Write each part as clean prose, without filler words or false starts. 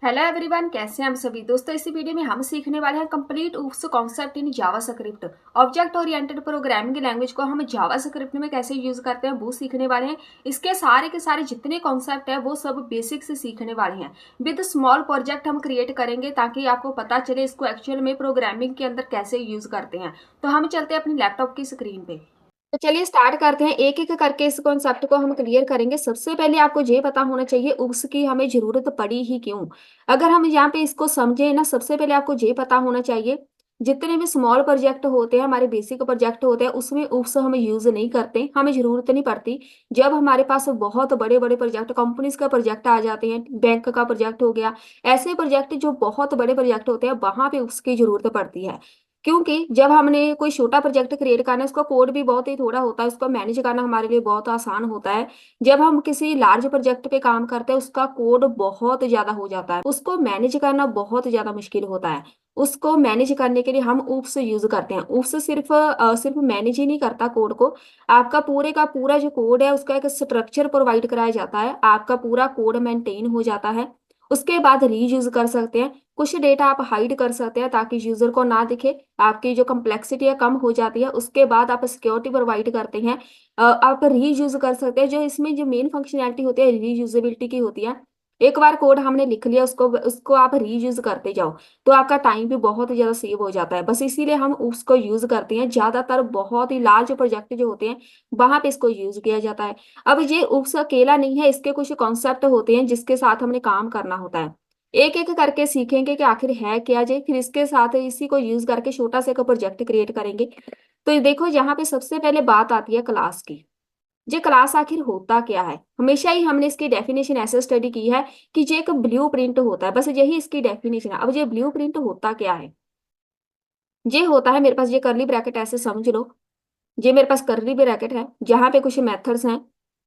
Hello everyone, कैसे हैं हम सभी दोस्तों। इसी वीडियो में हम सीखने वाले हैं कंप्लीट उस concept in JavaScript. Object oriented programming language को हम जावास्क्रिप्ट में कैसे यूज करते हैं वो सीखने वाले हैं। इसके सारे के सारे जितने कॉन्सेप्ट है वो सब बेसिक से सीखने वाले हैं। विद स्मॉल प्रोजेक्ट हम क्रिएट करेंगे ताकि आपको पता चले इसको एक्चुअल में प्रोग्रामिंग के अंदर कैसे यूज करते हैं। तो हम चलते हैं अपनी लैपटॉप की स्क्रीन पे। तो चलिए स्टार्ट करते हैं, एक एक करके इस कॉन्सेप्ट को हम क्लियर करेंगे। सबसे पहले आपको ये पता होना चाहिए उसकी हमें जरूरत पड़ी ही क्यों। अगर हम यहाँ पे इसको समझे ना, सबसे पहले आपको ये पता होना चाहिए जितने भी स्मॉल प्रोजेक्ट होते हैं, हमारे बेसिक प्रोजेक्ट होते हैं, उसमें उस हम यूज नहीं करते, हमें जरूरत नहीं पड़ती। जब हमारे पास बहुत बड़े बड़े प्रोजेक्ट, कंपनीज का प्रोजेक्ट आ जाते हैं, बैंक का प्रोजेक्ट हो गया, ऐसे प्रोजेक्ट जो बहुत बड़े प्रोजेक्ट होते हैं, वहां पे उसकी जरूरत पड़ती है। क्योंकि जब हमने कोई छोटा प्रोजेक्ट क्रिएट करना है, उसका कोड भी बहुत ही थोड़ा होता है, उसको मैनेज करना हमारे लिए बहुत आसान होता है। जब हम किसी लार्ज प्रोजेक्ट पे काम करते हैं, उसका कोड बहुत ज्यादा हो जाता है, उसको मैनेज करना बहुत ज्यादा मुश्किल होता है। उसको मैनेज करने के लिए हम ऊप्स यूज करते हैं। ऊप्स सिर्फ मैनेज ही नहीं करता कोड को, आपका पूरे का पूरा जो कोड है उसका एक स्ट्रक्चर प्रोवाइड कराया जाता है, आपका पूरा कोड मेंटेन हो जाता है। उसके बाद रीयूज कर सकते हैं, कुछ डेटा आप हाइड कर सकते हैं ताकि यूजर को ना दिखे, आपकी जो कम्प्लेक्सिटी है कम हो जाती है। उसके बाद आप सिक्योरिटी प्रोवाइड करते हैं। आप रीयूज कर सकते हैं। जो इसमें जो मेन फंक्शनैलिटी होती है रीयूजेबिलिटी की होती है। एक बार कोड हमने लिख लिया, उसको उसको आप रीयूज करते जाओ, तो आपका टाइम भी बहुत ज्यादा सेव हो जाता है। बस इसीलिए हम उसको यूज करते हैं। ज्यादातर बहुत ही लार्ज प्रोजेक्ट जो होते हैं वहां पे इसको यूज किया जाता है। अब ये उस अकेला नहीं है, इसके कुछ कॉन्सेप्ट होते हैं जिसके साथ हमने काम करना होता है। एक एक करके सीखेंगे कि आखिर है क्या जे, फिर इसके साथ इसी को यूज करके छोटा सा एक प्रोजेक्ट क्रिएट करेंगे। तो ये देखो, यहाँ पे सबसे पहले बात आती है क्लास की। ये क्लास आखिर होता क्या है। हमेशा ही हमने इसकी डेफिनेशन ऐसे स्टडी की है कि ये एक ब्लू प्रिंट होता है, बस यही इसकी डेफिनेशन है। अब ये ब्लू प्रिंट होता क्या है। ये होता है, मेरे पास ये करली ब्रैकेट ऐसे समझ लो, ये मेरे पास करली ब्रैकेट है जहां पे कुछ मेथड्स हैं,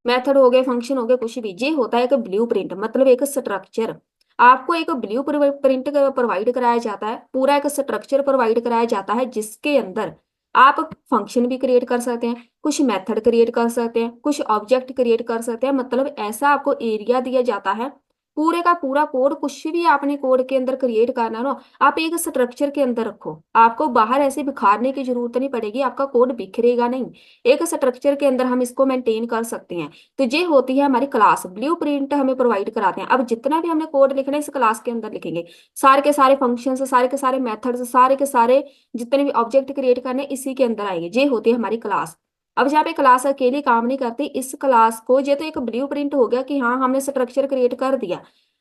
मेथड हो गए, फंक्शन हो गए, कुछ भी। ये होता है एक ब्लू प्रिंट, मतलब एक स्ट्रक्चर। आपको एक ब्लू प्रिंट प्रोवाइड कराया जाता है, पूरा एक स्ट्रक्चर प्रोवाइड कराया जाता है जिसके अंदर आप फंक्शन भी क्रिएट कर सकते हैं, कुछ मेथड क्रिएट कर सकते हैं, कुछ ऑब्जेक्ट क्रिएट कर सकते हैं। मतलब ऐसा आपको एरिया दिया जाता है, पूरे का पूरा कोड, कुछ भी आपने कोड के अंदर क्रिएट करना ना, आप एक स्ट्रक्चर के अंदर रखो। आपको बाहर ऐसे बिखारने की जरूरत नहीं पड़ेगी, आपका कोड बिखरेगा नहीं। एक स्ट्रक्चर के अंदर हम इसको मेंटेन कर सकते हैं। तो ये होती है हमारी क्लास, ब्लू प्रिंट हमें प्रोवाइड कराते हैं। अब जितना भी हमने कोड लिखना है इस क्लास के अंदर लिखेंगे, सारे के सारे फंक्शंस, सारे के सारे मेथड्स, सारे के सारे जितने भी ऑब्जेक्ट क्रिएट करने इसी के अंदर आएंगे। ये होती है हमारी क्लास। अब जहाँ पे क्लास अकेली काम नहीं करती, इस क्लास को, ये तो एक ब्लू प्रिंट हो गया कि हाँ हमने स्ट्रक्चर क्रिएट कर दिया।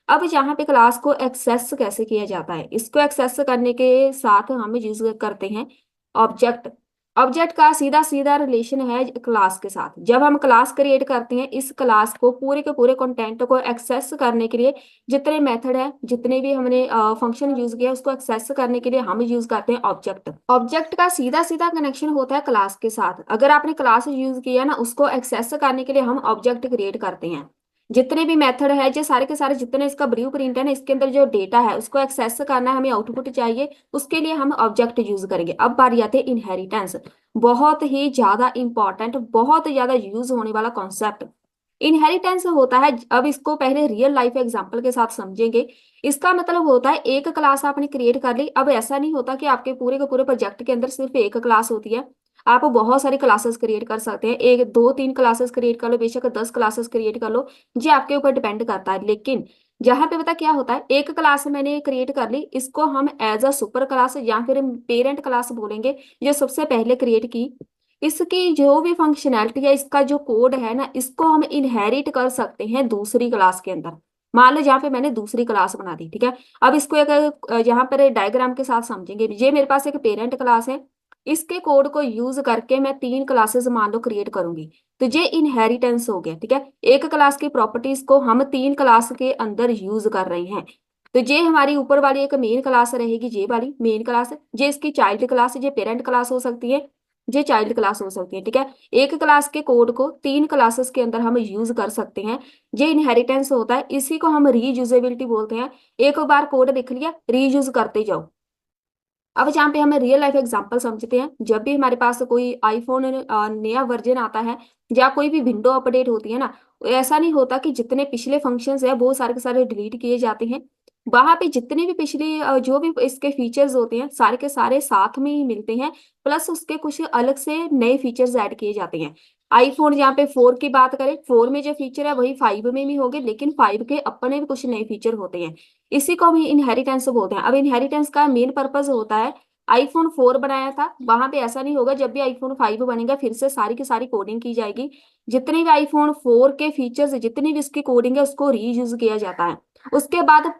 अब यहाँ पे क्लास को एक्सेस कैसे किया जाता है, इसको एक्सेस करने के साथ हम यूज करते हैं ऑब्जेक्ट। ऑब्जेक्ट का सीधा सीधा रिलेशन है क्लास के साथ। जब हम क्लास क्रिएट करते हैं, इस क्लास को पूरे के पूरे कंटेंट को एक्सेस करने के लिए जितने मेथड है, जितने भी हमने फंक्शन यूज किया, उसको एक्सेस करने के लिए हम यूज करते हैं ऑब्जेक्ट। ऑब्जेक्ट का सीधा सीधा कनेक्शन होता है क्लास के साथ। अगर आपने क्लास यूज किया ना, उसको एक्सेस करने के लिए हम ऑब्जेक्ट क्रिएट करते हैं। जितने भी मेथड है, जो सारे के सारे जितने इसका ब्लू प्रिंट है ना, इसके अंदर जो डेटा है उसको एक्सेस करना है, हमें आउटपुट चाहिए, उसके लिए हम ऑब्जेक्ट यूज करेंगे। अब बारी आती है इनहेरिटेंस, बहुत ही ज्यादा इंपॉर्टेंट, बहुत ज्यादा यूज होने वाला कॉन्सेप्ट। इनहेरिटेंस होता है, अब इसको पहले रियल लाइफ एग्जांपल के साथ समझेंगे। इसका मतलब होता है एक क्लास आपने क्रिएट कर ली। अब ऐसा नहीं होता कि आपके पूरे के पूरे प्रोजेक्ट के अंदर सिर्फ एक क्लास होती है, आप बहुत सारी क्लासेस क्रिएट कर सकते हैं। एक दो तीन क्लासेस क्रिएट कर लो, बेशक 10 क्लासेस क्रिएट कर लो, ये आपके ऊपर डिपेंड करता है। लेकिन जहां पे पता क्या होता है, एक क्लास मैंने क्रिएट कर ली, इसको हम एज अ सुपर क्लास या फिर पेरेंट क्लास बोलेंगे, जो सबसे पहले क्रिएट की। इसकी जो भी फंक्शनैलिटी है, इसका जो कोड है ना, इसको हम इनहेरिट कर सकते हैं दूसरी क्लास के अंदर। मान लो जहाँ पे मैंने दूसरी क्लास बना दी, ठीक है। अब इसको एक यहाँ पर डायग्राम के साथ समझेंगे। ये मेरे पास एक पेरेंट क्लास है, इसके कोड को यूज करके मैं तीन क्लासेस मान लो क्रिएट करूंगी, तो ये इनहेरिटेंस हो गया, ठीक है। एक क्लास की प्रॉपर्टीज को हम तीन क्लास के अंदर यूज कर रहे हैं। तो ये हमारी ऊपर वाली एक मेन क्लास रहेगी, ये वाली मेन क्लास, ये इसकी चाइल्ड क्लास है, ये पेरेंट क्लास हो सकती है, ये चाइल्ड क्लास हो सकती है, ठीक है। एक क्लास के कोड को तीन क्लासेस के अंदर हम यूज कर सकते हैं, ये इनहेरिटेंस होता है। इसी को हम रीयूजेबिलिटी बोलते हैं। एक बार कोड लिख लिया, रीयूज करते जाओ। अब जहाँ पे हमें रियल लाइफ एग्जांपल समझते हैं, जब भी हमारे पास कोई आईफोन नया वर्जन आता है या कोई भी विंडो अपडेट होती है ना, ऐसा नहीं होता कि जितने पिछले फंक्शंस है वो सारे के सारे डिलीट किए जाते हैं। वहां पे जितने भी पिछली जो भी इसके फीचर्स होते हैं सारे के सारे साथ में ही मिलते हैं, प्लस उसके कुछ अलग से नए फीचर्स ऐड किए जाते हैं। आईफोन यहाँ पे 4 की बात करें, 4 में जो फीचर है वही 5 में भी होंगे, लेकिन 5 के अपने भी कुछ नए फीचर होते हैं। इसी को हम इनहेरिटेंस बोलते हैं। अब इनहेरिटेंस का मेन पर्पज होता है, आईफोन 4 बनाया था, वहां पे ऐसा नहीं होगा जब भी आईफोन 5 बनेगा फिर से सारी की सारी कोडिंग की जाएगी। जितने भी आईफोन 4 के फीचर्स, जितनी भी इसकी कोडिंग है उसको रीयूज किया जाता है। उसके बाद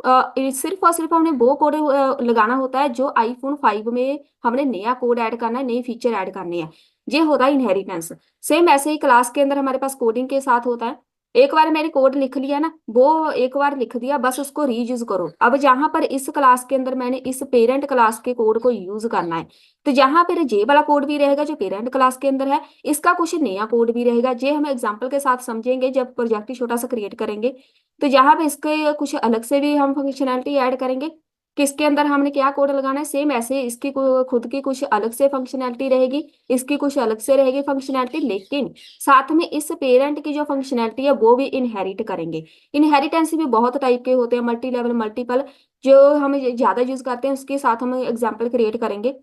सिर्फ और सिर्फ हमने वो कोड लगाना होता है जो आईफोन 5 में हमने नया कोड ऐड करना है, नए फीचर ऐड करने हैं। ये होता है इनहेरिटेंस। सेम ऐसे ही क्लास के अंदर हमारे पास कोडिंग के साथ होता है। एक बार मैंने कोड लिख लिया ना, वो एक बार लिख दिया बस, उसको रीयूज करो। अब जहां पर इस क्लास के अंदर मैंने इस पेरेंट क्लास के कोड को यूज करना है, तो जहां पर जे वाला कोड भी रहेगा जो पेरेंट क्लास के अंदर है, इसका कुछ नया कोड भी रहेगा। जे हम एग्जाम्पल के साथ समझेंगे जब प्रोजेक्ट छोटा सा क्रिएट करेंगे। तो यहाँ पे इसके कुछ अलग से भी हम फंक्शनैलिटी ऐड करेंगे, किसके अंदर हमने क्या कोड लगाना है। सेम ऐसे इसकी खुद की कुछ अलग से फंक्शनैलिटी रहेगी, इसकी कुछ अलग से रहेगी फंक्शनैलिटी, लेकिन साथ में इस पेरेंट की जो फंक्शनैलिटी है वो भी इनहेरिट करेंगे। इनहेरिटेंस भी बहुत टाइप के होते हैं, मल्टी लेवल, मल्टीपल। जो हम ज्यादा यूज करते हैं उसके साथ हम एग्जाम्पल क्रिएट करेंगे।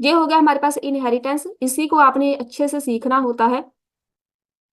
ये हो गया हमारे पास इनहेरिटेंस। इसी को आपने अच्छे से सीखना होता है।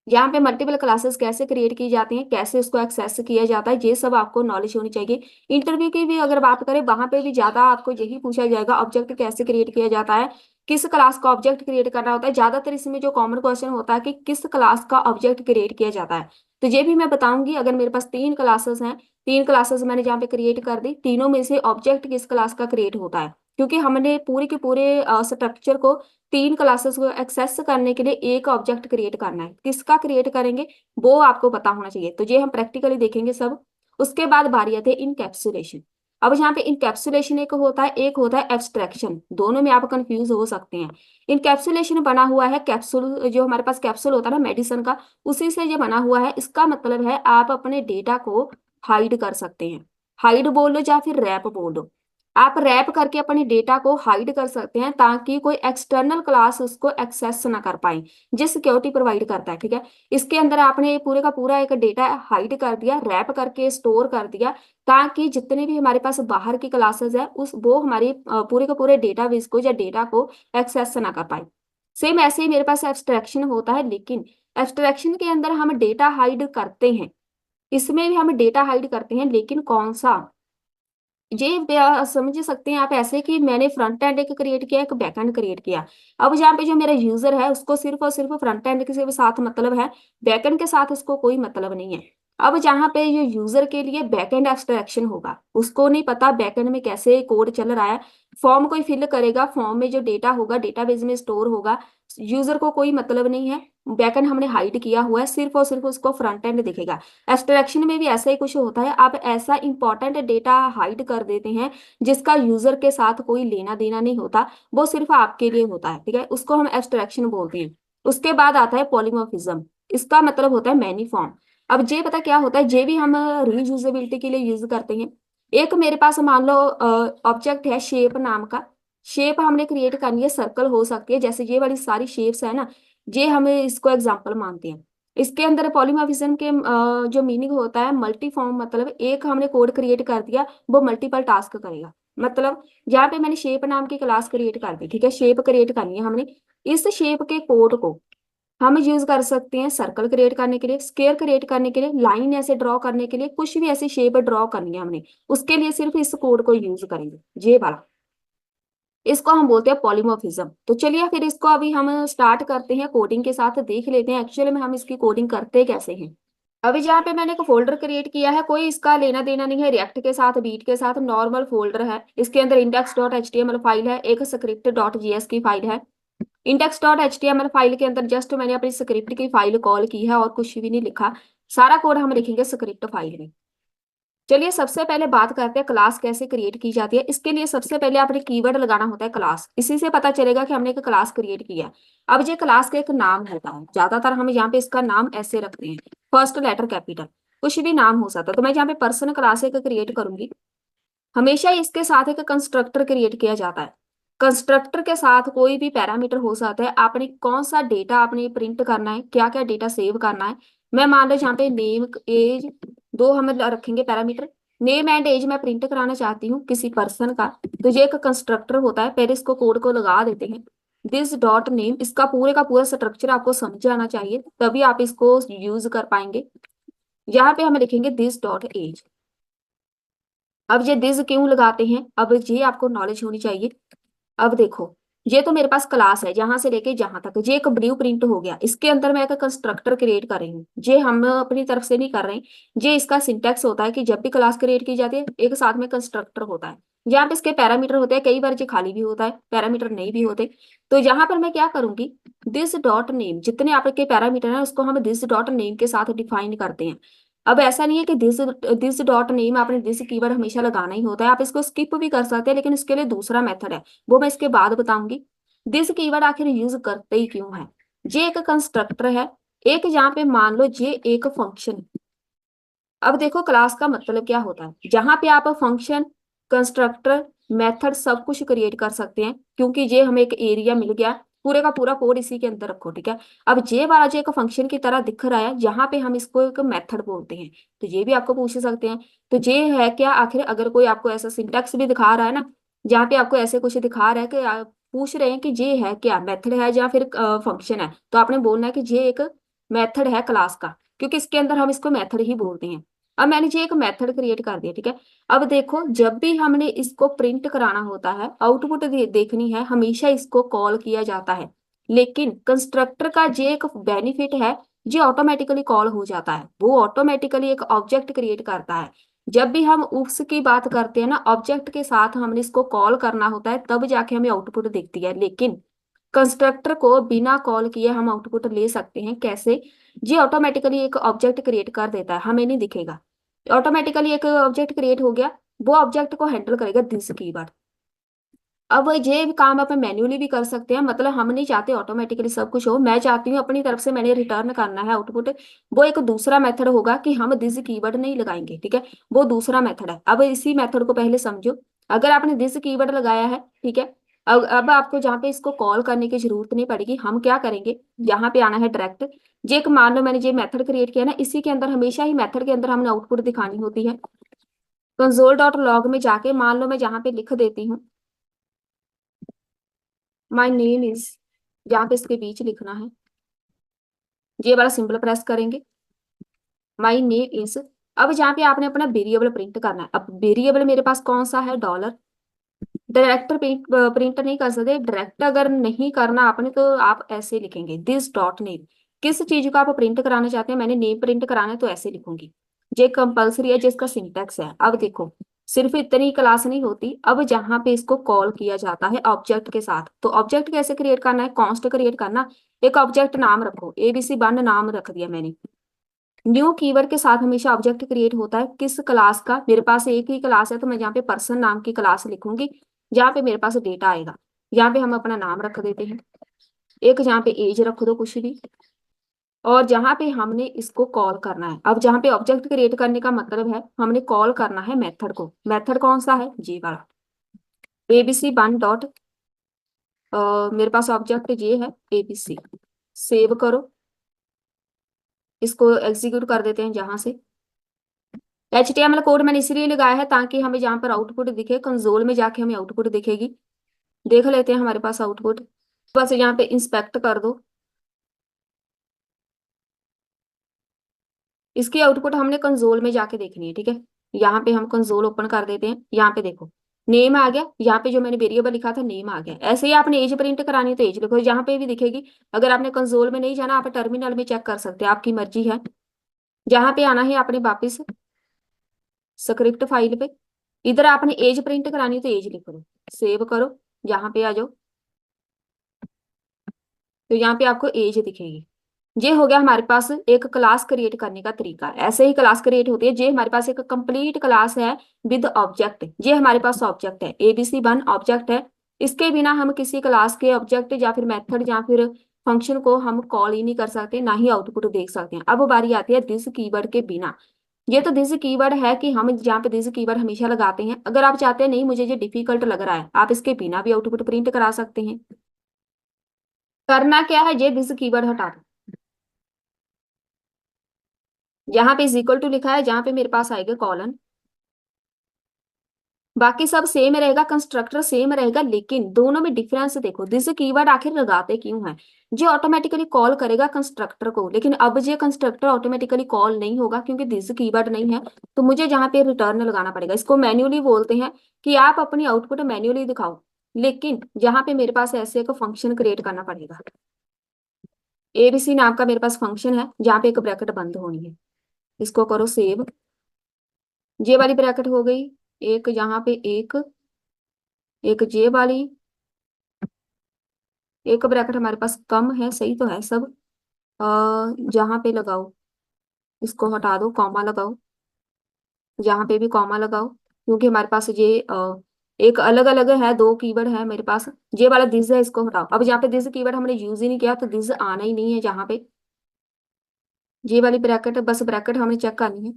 यहाँ पे मल्टीपल क्लासेस कैसे क्रिएट की जाती हैं, कैसे उसको एक्सेस किया जाता है, ये सब आपको नॉलेज होनी चाहिए। इंटरव्यू की भी अगर बात करें, वहां पे भी ज्यादा आपको यही पूछा जाएगा, ऑब्जेक्ट कैसे क्रिएट किया जाता है, किस क्लास का ऑब्जेक्ट क्रिएट करना होता है। ज्यादातर इसमें जो कॉमन क्वेश्चन होता है कि किस क्लास का ऑब्जेक्ट क्रिएट किया जाता है, तो ये भी मैं बताऊंगी। अगर मेरे पास 3 क्लासेस हैं, 3 क्लासेस मैंने जहाँ पे क्रिएट कर दी, तीनों में से ऑब्जेक्ट किस क्लास का क्रिएट होता है, क्योंकि हमने पूरे के पूरे स्ट्रक्चर को, 3 क्लासेस को एक्सेस करने के लिए एक ऑब्जेक्ट क्रिएट करना है। किसका क्रिएट करेंगे वो आपको पता होना चाहिए, तो ये हम प्रैक्टिकली देखेंगे सब। उसके बाद बारी आती है इनकैप्सुलेशन। अब यहाँ पे इनकैप्सुलेशन एक होता है, एक होता है एब्स्ट्रैक्शन। दोनों में आप कंफ्यूज हो सकते हैं। इनकैप्सुलेशन बना हुआ है कैप्सूल, जो हमारे पास कैप्सूल होता है ना मेडिसिन का, उसी से ये बना हुआ है। इसका मतलब है आप अपने डेटा को हाइड कर सकते हैं। हाइड बोल लो या फिर रैप बोल लो, आप रैप करके अपने डेटा को हाइड कर सकते हैं ताकि कोई एक्सटर्नल क्लास उसको एक्सेस ना कर पाए। जो सिक्योरिटी प्रोवाइड करता है, ठीक है। इसके अंदर आपने पूरे का पूरा एक डेटा हाइड कर दिया, रैप करके स्टोर कर दिया, ताकि जितने भी हमारे पास बाहर की क्लासेस है उस वो हमारी पूरे के पूरे डेटाबेस को या डेटा को एक्सेस ना कर पाए। सेम ऐसे ही मेरे पास एब्स्ट्रैक्शन होता है, लेकिन एब्स्ट्रैक्शन के अंदर हम डेटा हाइड करते हैं, इसमें भी हम डेटा हाइड करते हैं, लेकिन कौन सा, ये समझ सकते हैं आप ऐसे कि मैंने फ्रंट एंड एक क्रिएट किया, एक बैक एंड क्रिएट किया। अब यहाँ पे जो मेरा यूजर है उसको सिर्फ और सिर्फ फ्रंट एंड के साथ मतलब है, बैक एंड के साथ उसको कोई मतलब नहीं है। अब जहाँ पे ये यूजर के लिए बैक एंड एब्स्ट्रैक्शन होगा, उसको नहीं पता बैक एंड में कैसे कोड चल रहा है। फॉर्म कोई फिल करेगा, फॉर्म में जो डेटा होगा डेटाबेस में स्टोर होगा, यूजर को कोई मतलब नहीं है। बैकएंड हमने हाइड किया हुआ है, सिर्फ और सिर्फ उसको फ्रंट एंड दिखेगा। एब्स्ट्रैक्शन में भी ऐसा ही कुछ होता है, आप ऐसा इंपॉर्टेंट डेटा हाइड कर देते हैं जिसका यूजर के साथ कोई लेना देना नहीं होता, वो सिर्फ आपके लिए होता है, ठीक है। उसको हम एब्स्ट्रैक्शन बोलते हैं। उसके बाद आता है पॉलीमॉर्फिज्म। इसका मतलब होता है मैनी फॉर्म। अब ये पता क्या होता है, ये भी हम रीयूजेबिलिटी के लिए यूज करते हैं। एक मेरे पास मान लो ऑब्जेक्ट है शेप नाम का। शेप हमने क्रिएट करनी है, सर्कल हो सकती है, जैसे ये वाली सारी शेप्स है ना, ये हमें इसको एग्जाम्पल मानते हैं। इसके अंदर पॉलीमॉर्फिज्म के जो मीनिंग होता है मल्टी फॉर्म, मतलब एक हमने कोड क्रिएट कर दिया वो मल्टीपल टास्क करेगा। मतलब यहाँ पे मैंने शेप नाम की क्लास क्रिएट कर दी, ठीक है, शेप क्रिएट करनी है हमने। इस शेप के कोड को हम यूज कर सकते हैं सर्कल क्रिएट करने के लिए, स्क्वायर क्रिएट करने के लिए, लाइन ऐसे ड्रॉ करने के लिए, कुछ भी ऐसी शेप ड्रॉ करनी है हमने, उसके लिए सिर्फ इस कोड को यूज करेंगे, ये वाला। इसको हम बोलते हैं पॉलीमॉर्फिज्म। तो चलिए फिर इसको अभी हम स्टार्ट करते हैं कोडिंग के साथ, देख लेते हैं एक्चुअली में हम इसकी कोडिंग करते कैसे हैं। अभी जहाँ पे मैंने एक फोल्डर क्रिएट किया है, कोई इसका लेना देना नहीं है रिएक्ट के साथ, बीट के साथ, नॉर्मल फोल्डर है। इसके अंदर index.html फाइल है, एक script.js की फाइल है। index.html फाइल के अंदर जस्ट मैंने अपनी स्क्रिप्ट की फाइल कॉल की है और कुछ भी नहीं लिखा। सारा कोड हम लिखेंगे स्क्रिप्ट फाइल में। चलिए सबसे पहले बात करते हैं क्लास कैसे क्रिएट की जाती है। इसके लिए सबसे पहले आपने कीवर्ड लगाना होता है क्लास, इसी से पता चलेगा कि हमने एक क्लास क्रिएट किया। अब ये क्लास का एक नाम होता है, ज्यादातर हम यहाँ पे इसका नाम ऐसे रखते हैं, फर्स्ट लेटर कैपिटल, कुछ भी नाम हो सकता है। तो मैं यहाँ पे पर्सन क्लास एक क्रिएट करूंगी। हमेशा इसके साथ एक कंस्ट्रक्टर क्रिएट किया जाता है। कंस्ट्रक्टर के साथ कोई भी पैरामीटर हो सकता है, आपने कौन सा डेटा आपने प्रिंट करना है, क्या क्या डेटा सेव करना है। मैं मान लो यहाँ पे नेम एज, दो हम रखेंगे पैरामीटर, नेम एंड एज मैं प्रिंट कराना चाहती हूँ किसी पर्सन का, तो ये एक कंस्ट्रक्टर होता है। पहले इसको कोड को लगा देते हैं, दिस डॉट नेम। इसका पूरे का पूरा स्ट्रक्चर आपको समझ आना चाहिए, तभी आप इसको यूज कर पाएंगे। यहाँ पे हम लिखेंगे दिस डॉट एज। अब ये दिस क्यों लगाते हैं, अब ये आपको नॉलेज होनी चाहिए। अब देखो, ये तो मेरे पास क्लास है जहां से लेके जहां तक, ये एक ब्लू प्रिंट हो गया। इसके अंदर मैं एक कंस्ट्रक्टर क्रिएट कर रही हूँ, ये हम अपनी तरफ से नहीं कर रहे हैं। ये इसका सिंटैक्स होता है कि जब भी क्लास क्रिएट की जाती है एक साथ में कंस्ट्रक्टर होता है। यहाँ पे इसके पैरामीटर होते हैं, कई बार ये खाली भी होता है, पैरामीटर नहीं भी होते। तो यहाँ पर मैं क्या करूंगी, दिस डॉट नेम, जितने आपके पैरामीटर हैं उसको हम दिस डॉट नेम के साथ डिफाइन करते हैं। अब ऐसा नहीं है कि दिस दिस डॉट नेम आपने दिस कीवर्ड हमेशा लगाना ही होता है, आप इसको स्किप भी कर सकते हैं, लेकिन इसके लिए दूसरा मेथड है, वो मैं इसके बाद बताऊंगी। दिस कीवर्ड आखिर यूज करते ही क्यों है। ये एक कंस्ट्रक्टर है, एक जहाँ पे मान लो ये एक फंक्शन। अब देखो क्लास का मतलब क्या होता है, जहां पे आप फंक्शन, कंस्ट्रक्टर, मेथड सब कुछ क्रिएट कर सकते हैं, क्योंकि ये हमें एक एरिया मिल गया। पूरे का पूरा कोड इसी के अंदर रखो, ठीक है। अब ये वाला जो एक फंक्शन की तरह दिख रहा है, यहाँ पे हम इसको एक मेथड बोलते हैं, तो ये भी आपको पूछ सकते हैं। तो ये है क्या, आखिर अगर कोई आपको ऐसा सिंटेक्स भी दिखा रहा है ना, जहाँ पे आपको ऐसे कुछ दिखा रहा है कि आप पूछ रहे हैं कि ये है क्या, मेथड है या फिर फंक्शन है, तो आपने बोलना है कि ये एक मेथड है क्लास का, क्योंकि इसके अंदर हम इसको मेथड ही बोलते हैं। अब मैंने ये एक मेथड क्रिएट कर दिया, ठीक है। अब देखो, जब भी हमने इसको प्रिंट कराना होता है, आउटपुट देखनी है, हमेशा इसको कॉल किया जाता है। लेकिन कंस्ट्रक्टर का ये एक बेनिफिट है, ये ऑटोमेटिकली कॉल हो जाता है, वो ऑटोमेटिकली एक ऑब्जेक्ट क्रिएट करता है। जब भी हम उफ्स की बात करते हैं ना, ऑब्जेक्ट के साथ हमने इसको कॉल करना होता है, तब जाके हमें आउटपुट दिखती है। लेकिन कंस्ट्रक्टर को बिना कॉल किए हम आउटपुट ले सकते हैं, कैसे, ये ऑटोमेटिकली एक ऑब्जेक्ट क्रिएट कर देता है, हमें नहीं दिखेगा। ऑटोमेटिकली एक ऑब्जेक्ट क्रिएट हो गया, वो ऑब्जेक्ट को हैंडल करेगा दिस कीवर्ड। अब ये काम अपन मैन्युअली भी कर सकते हैं, मतलब हम नहीं चाहते ऑटोमेटिकली सब कुछ हो, मैं चाहती हूँ अपनी तरफ से मैंने रिटर्न करना है आउटपुट। वो एक दूसरा मेथड होगा कि हम दिस कीवर्ड नहीं लगाएंगे, ठीक है, वो दूसरा मेथड है। अब इसी मेथड को पहले समझो। अगर आपने दिस कीवर्ड लगाया है, ठीक है, अब आपको जहाँ पे इसको कॉल करने की जरूरत नहीं पड़ेगी। हम क्या करेंगे, यहाँ पे आना है डायरेक्ट। जे एक मान लो मैंने ये मेथड क्रिएट किया ना, इसी के अंदर हमेशा ही मेथड के अंदर हमने आउटपुट दिखानी होती है। कंसोल डॉट लॉग में जाके मान लो मैं जहाँ पे लिख देती हूँ माई नेम इज, जहाँ पे इसके बीच लिखना है, ये वाला सिंबल प्रेस करेंगे, माई नेम इज। अब जहाँ पे आपने अपना वेरिएबल प्रिंट करना है, अब वेरिएबल मेरे पास कौन सा है, डॉलर। डायरेक्ट प्रिंट नहीं कर सकते, डायरेक्ट अगर नहीं करना आपने तो आप ऐसे लिखेंगे दिस डॉट नेम। किस चीज को आप प्रिंट कराना चाहते हैं, मैंने नेम प्रिंट कराना है तो ऐसे लिखूंगी। ये कंपलसरी है जिसका सिंटेक्स है। अब देखो, सिर्फ इतनी क्लास नहीं होती, अब जहां पे इसको कॉल किया जाता है ऑब्जेक्ट के साथ, तो ऑब्जेक्ट कैसे क्रिएट करना है, कॉन्स्ट क्रिएट करना। एक ऑब्जेक्ट नाम रखो, ABC1 नाम रख दिया मैंने। न्यू कीवर्ड के साथ हमेशा ऑब्जेक्ट क्रिएट होता है, किस क्लास का, मेरे पास एक ही क्लास है, तो मैं यहाँ पे पर्सन नाम की क्लास लिखूंगी, जहाँ पे मेरे पास डेटा आएगा। यहाँ पे हम अपना नाम रख देते हैं, एक जहाँ पे एज रख दो कुछ भी, और जहाँ पे हमने इसको कॉल करना है। अब जहाँ पे ऑब्जेक्ट क्रिएट करने का मतलब है हमने कॉल करना है मेथड को। मेथड कौन सा है, जी वाला, ABC1 डॉट, मेरे पास ऑब्जेक्ट ये है ABC। सेव करो, इसको एग्जीक्यूट कर देते हैं जहां से। HTML कोड मैंने इसलिए लगाया है ताकि हमें जहां पर आउटपुट दिखे, कंसोल में जाके हमें आउटपुट दिखेगी। देख लेते हैं हमारे पास आउटपुट, बस यहाँ पे इंस्पेक्ट कर दो। इसकी आउटपुट हमने कंसोल में जाके देखनी है, ठीक है। यहाँ पे हम कंसोल ओपन कर देते हैं, यहाँ पे देखो नेम आ गया, यहाँ पे जो मैंने वेरिएबल लिखा था नेम आ गया। ऐसे ही आपने एज प्रिंट करानी है तो एज लिखो, यहाँ पे भी दिखेगी। अगर आपने कंसोल में नहीं जाना, आप टर्मिनल में चेक कर सकते हैं, आपकी मर्जी है। जहाँ पे आना है आपने वापिस स्क्रिप्ट फाइल पे, इधर आपने एज प्रिंट करानी है तो एज लिख लो, सेव करो, यहाँ पे आ जाओ, तो यहाँ पे आपको एज दिखेगी। ये हो गया हमारे पास एक क्लास क्रिएट करने का तरीका। ऐसे ही क्लास क्रिएट होती है, ये हमारे पास एक कंप्लीट क्लास है विद ऑब्जेक्ट। ये हमारे पास ऑब्जेक्ट है, ABC1 ऑब्जेक्ट है। इसके बिना हम किसी क्लास के ऑब्जेक्ट या फिर मेथड या फिर फंक्शन को हम कॉल ही नहीं कर सकते, ना ही आउटपुट देख सकते हैं। अब बारी आती है दिस कीवर्ड के बिना। ये तो दिस कीवर्ड है कि हम जहाँ पे दिस कीवर्ड हमेशा लगाते हैं। अगर आप चाहते हैं नहीं मुझे ये डिफिकल्ट लग रहा है, आप इसके बिना भी आउटपुट प्रिंट करा सकते हैं। करना क्या है, ये दिस कीवर्ड हटा दो। यहाँ पे इज इक्वल टू लिखा है, जहाँ पे मेरे पास आएगा कॉलन, बाकी सब सेम रहेगा, कंस्ट्रक्टर सेम रहेगा, लेकिन दोनों में डिफरेंस देखो। दिस कीवर्ड आखिर लगाते क्यों है? जो ऑटोमेटिकली कॉल करेगा कंस्ट्रक्टर को, लेकिन अब ये कंस्ट्रक्टर ऑटोमेटिकली कॉल नहीं होगा क्योंकि दिस कीवर्ड नहीं है। तो मुझे जहाँ पे रिटर्न लगाना पड़ेगा, इसको मैन्युअली बोलते हैं कि आप अपनी आउटपुट मैन्युअली दिखाओ, लेकिन जहाँ पे मेरे पास ऐसे एक फंक्शन क्रिएट करना पड़ेगा। एबीसी नाम का मेरे पास फंक्शन है जहाँ पे एक ब्रैकेट बंद होनी है। इसको करो सेव। जे वाली ब्रैकेट हो गई, एक यहाँ पे एक जे वाली, एक ब्रैकेट हमारे पास कम है, सही तो है सब। जहाँ पे लगाओ इसको हटा दो, कॉमा लगाओ, यहाँ पे भी कॉमा लगाओ, क्योंकि हमारे पास ये एक अलग अलग है, दो कीवर्ड है मेरे पास। ये वाला दिस है, इसको हटाओ। अब यहाँ पे दिस कीवर्ड हमने यूज ही नहीं किया तो दिस आना ही नहीं है जहाँ पे। ये वाली ब्रैकेट, बस ब्रैकेट हमें चेक करनी है।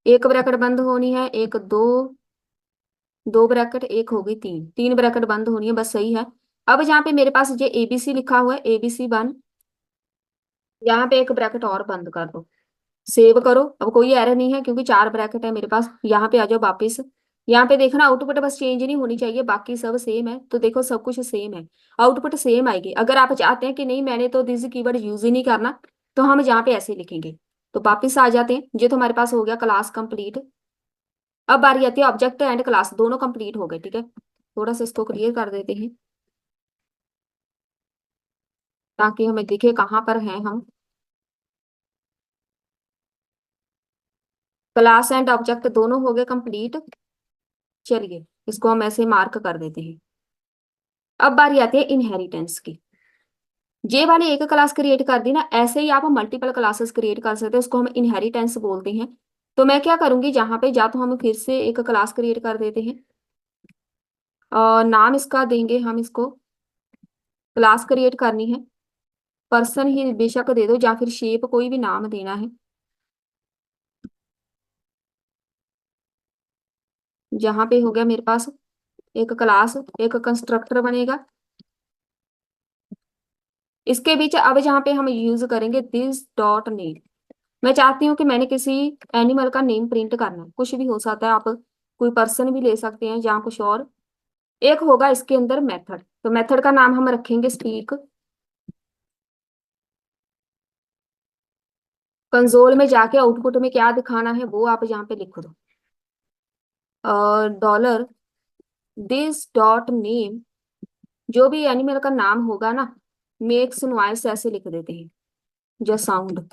एक ब्रैकेट बंद होनी है, एक दो, दो ब्रैकेट, एक हो गई तीन, तीन ब्रैकेट बंद होनी है, बस सही है। अब यहाँ पे मेरे पास ये एबीसी लिखा हुआ है, एबीसी वन, यहाँ पे एक ब्रैकेट और बंद कर दो, सेव करो। अब कोई एरर नहीं है क्योंकि चार ब्रैकेट है मेरे पास। यहाँ पे आ जाओ वापिस। यहाँ पे देखना आउटपुट बस चेंज नहीं होनी चाहिए, बाकी सब सेम है। तो देखो सब कुछ सेम है, आउटपुट सेम आएगी। अगर आप चाहते हैं कि नहीं मैंने तो दिस कीवर्ड यूज ही नहीं करना, तो हम यहाँ पे ऐसे लिखेंगे। तो वापिस आ जाते हैं। ये तो हमारे पास हो गया क्लास कंप्लीट। अब बारी आती है ऑब्जेक्ट एंड क्लास दोनों कंप्लीट हो गए, ठीक है। थोड़ा सा इसको क्लियर कर देते हैं ताकि हमें दिखे कहाँ पर हैं हम। क्लास एंड ऑब्जेक्ट दोनों हो गए कंप्लीट। चलिए इसको हम ऐसे मार्क कर देते हैं। अब बारी आती है इनहेरिटेंस की। जे वाले एक क्लास क्रिएट कर दी ना, ऐसे ही आप मल्टीपल क्लासेस क्रिएट कर सकते हैं, उसको हम इनहेरिटेंस बोलते हैं। तो मैं क्या करूंगी, जहां पे जा तो हम फिर से एक क्लास क्रिएट कर देते हैं और नाम इसका देंगे हम इसको। क्लास क्रिएट करनी है, पर्सन ही बेशक दे दो या फिर शेप, कोई भी नाम देना है। जहां पे हो गया मेरे पास एक क्लास, एक कंस्ट्रक्टर बनेगा। इसके बीच अब जहाँ पे हम यूज करेंगे दिस डॉट नेम। मैं चाहती हूँ कि मैंने किसी एनिमल का नेम प्रिंट करना है, कुछ भी हो सकता है, आप कोई पर्सन भी ले सकते हैं या कुछ और। एक होगा इसके अंदर मेथड, तो मेथड का नाम हम रखेंगे स्पीक। कंसोल में जाके आउटपुट में क्या दिखाना है वो आप यहाँ पे लिख दो। डॉलर दिस डॉट नेम, जो भी एनिमल का नाम होगा ना, मेक्स नॉइस ऐसे लिख देते हैं, जो साउंड।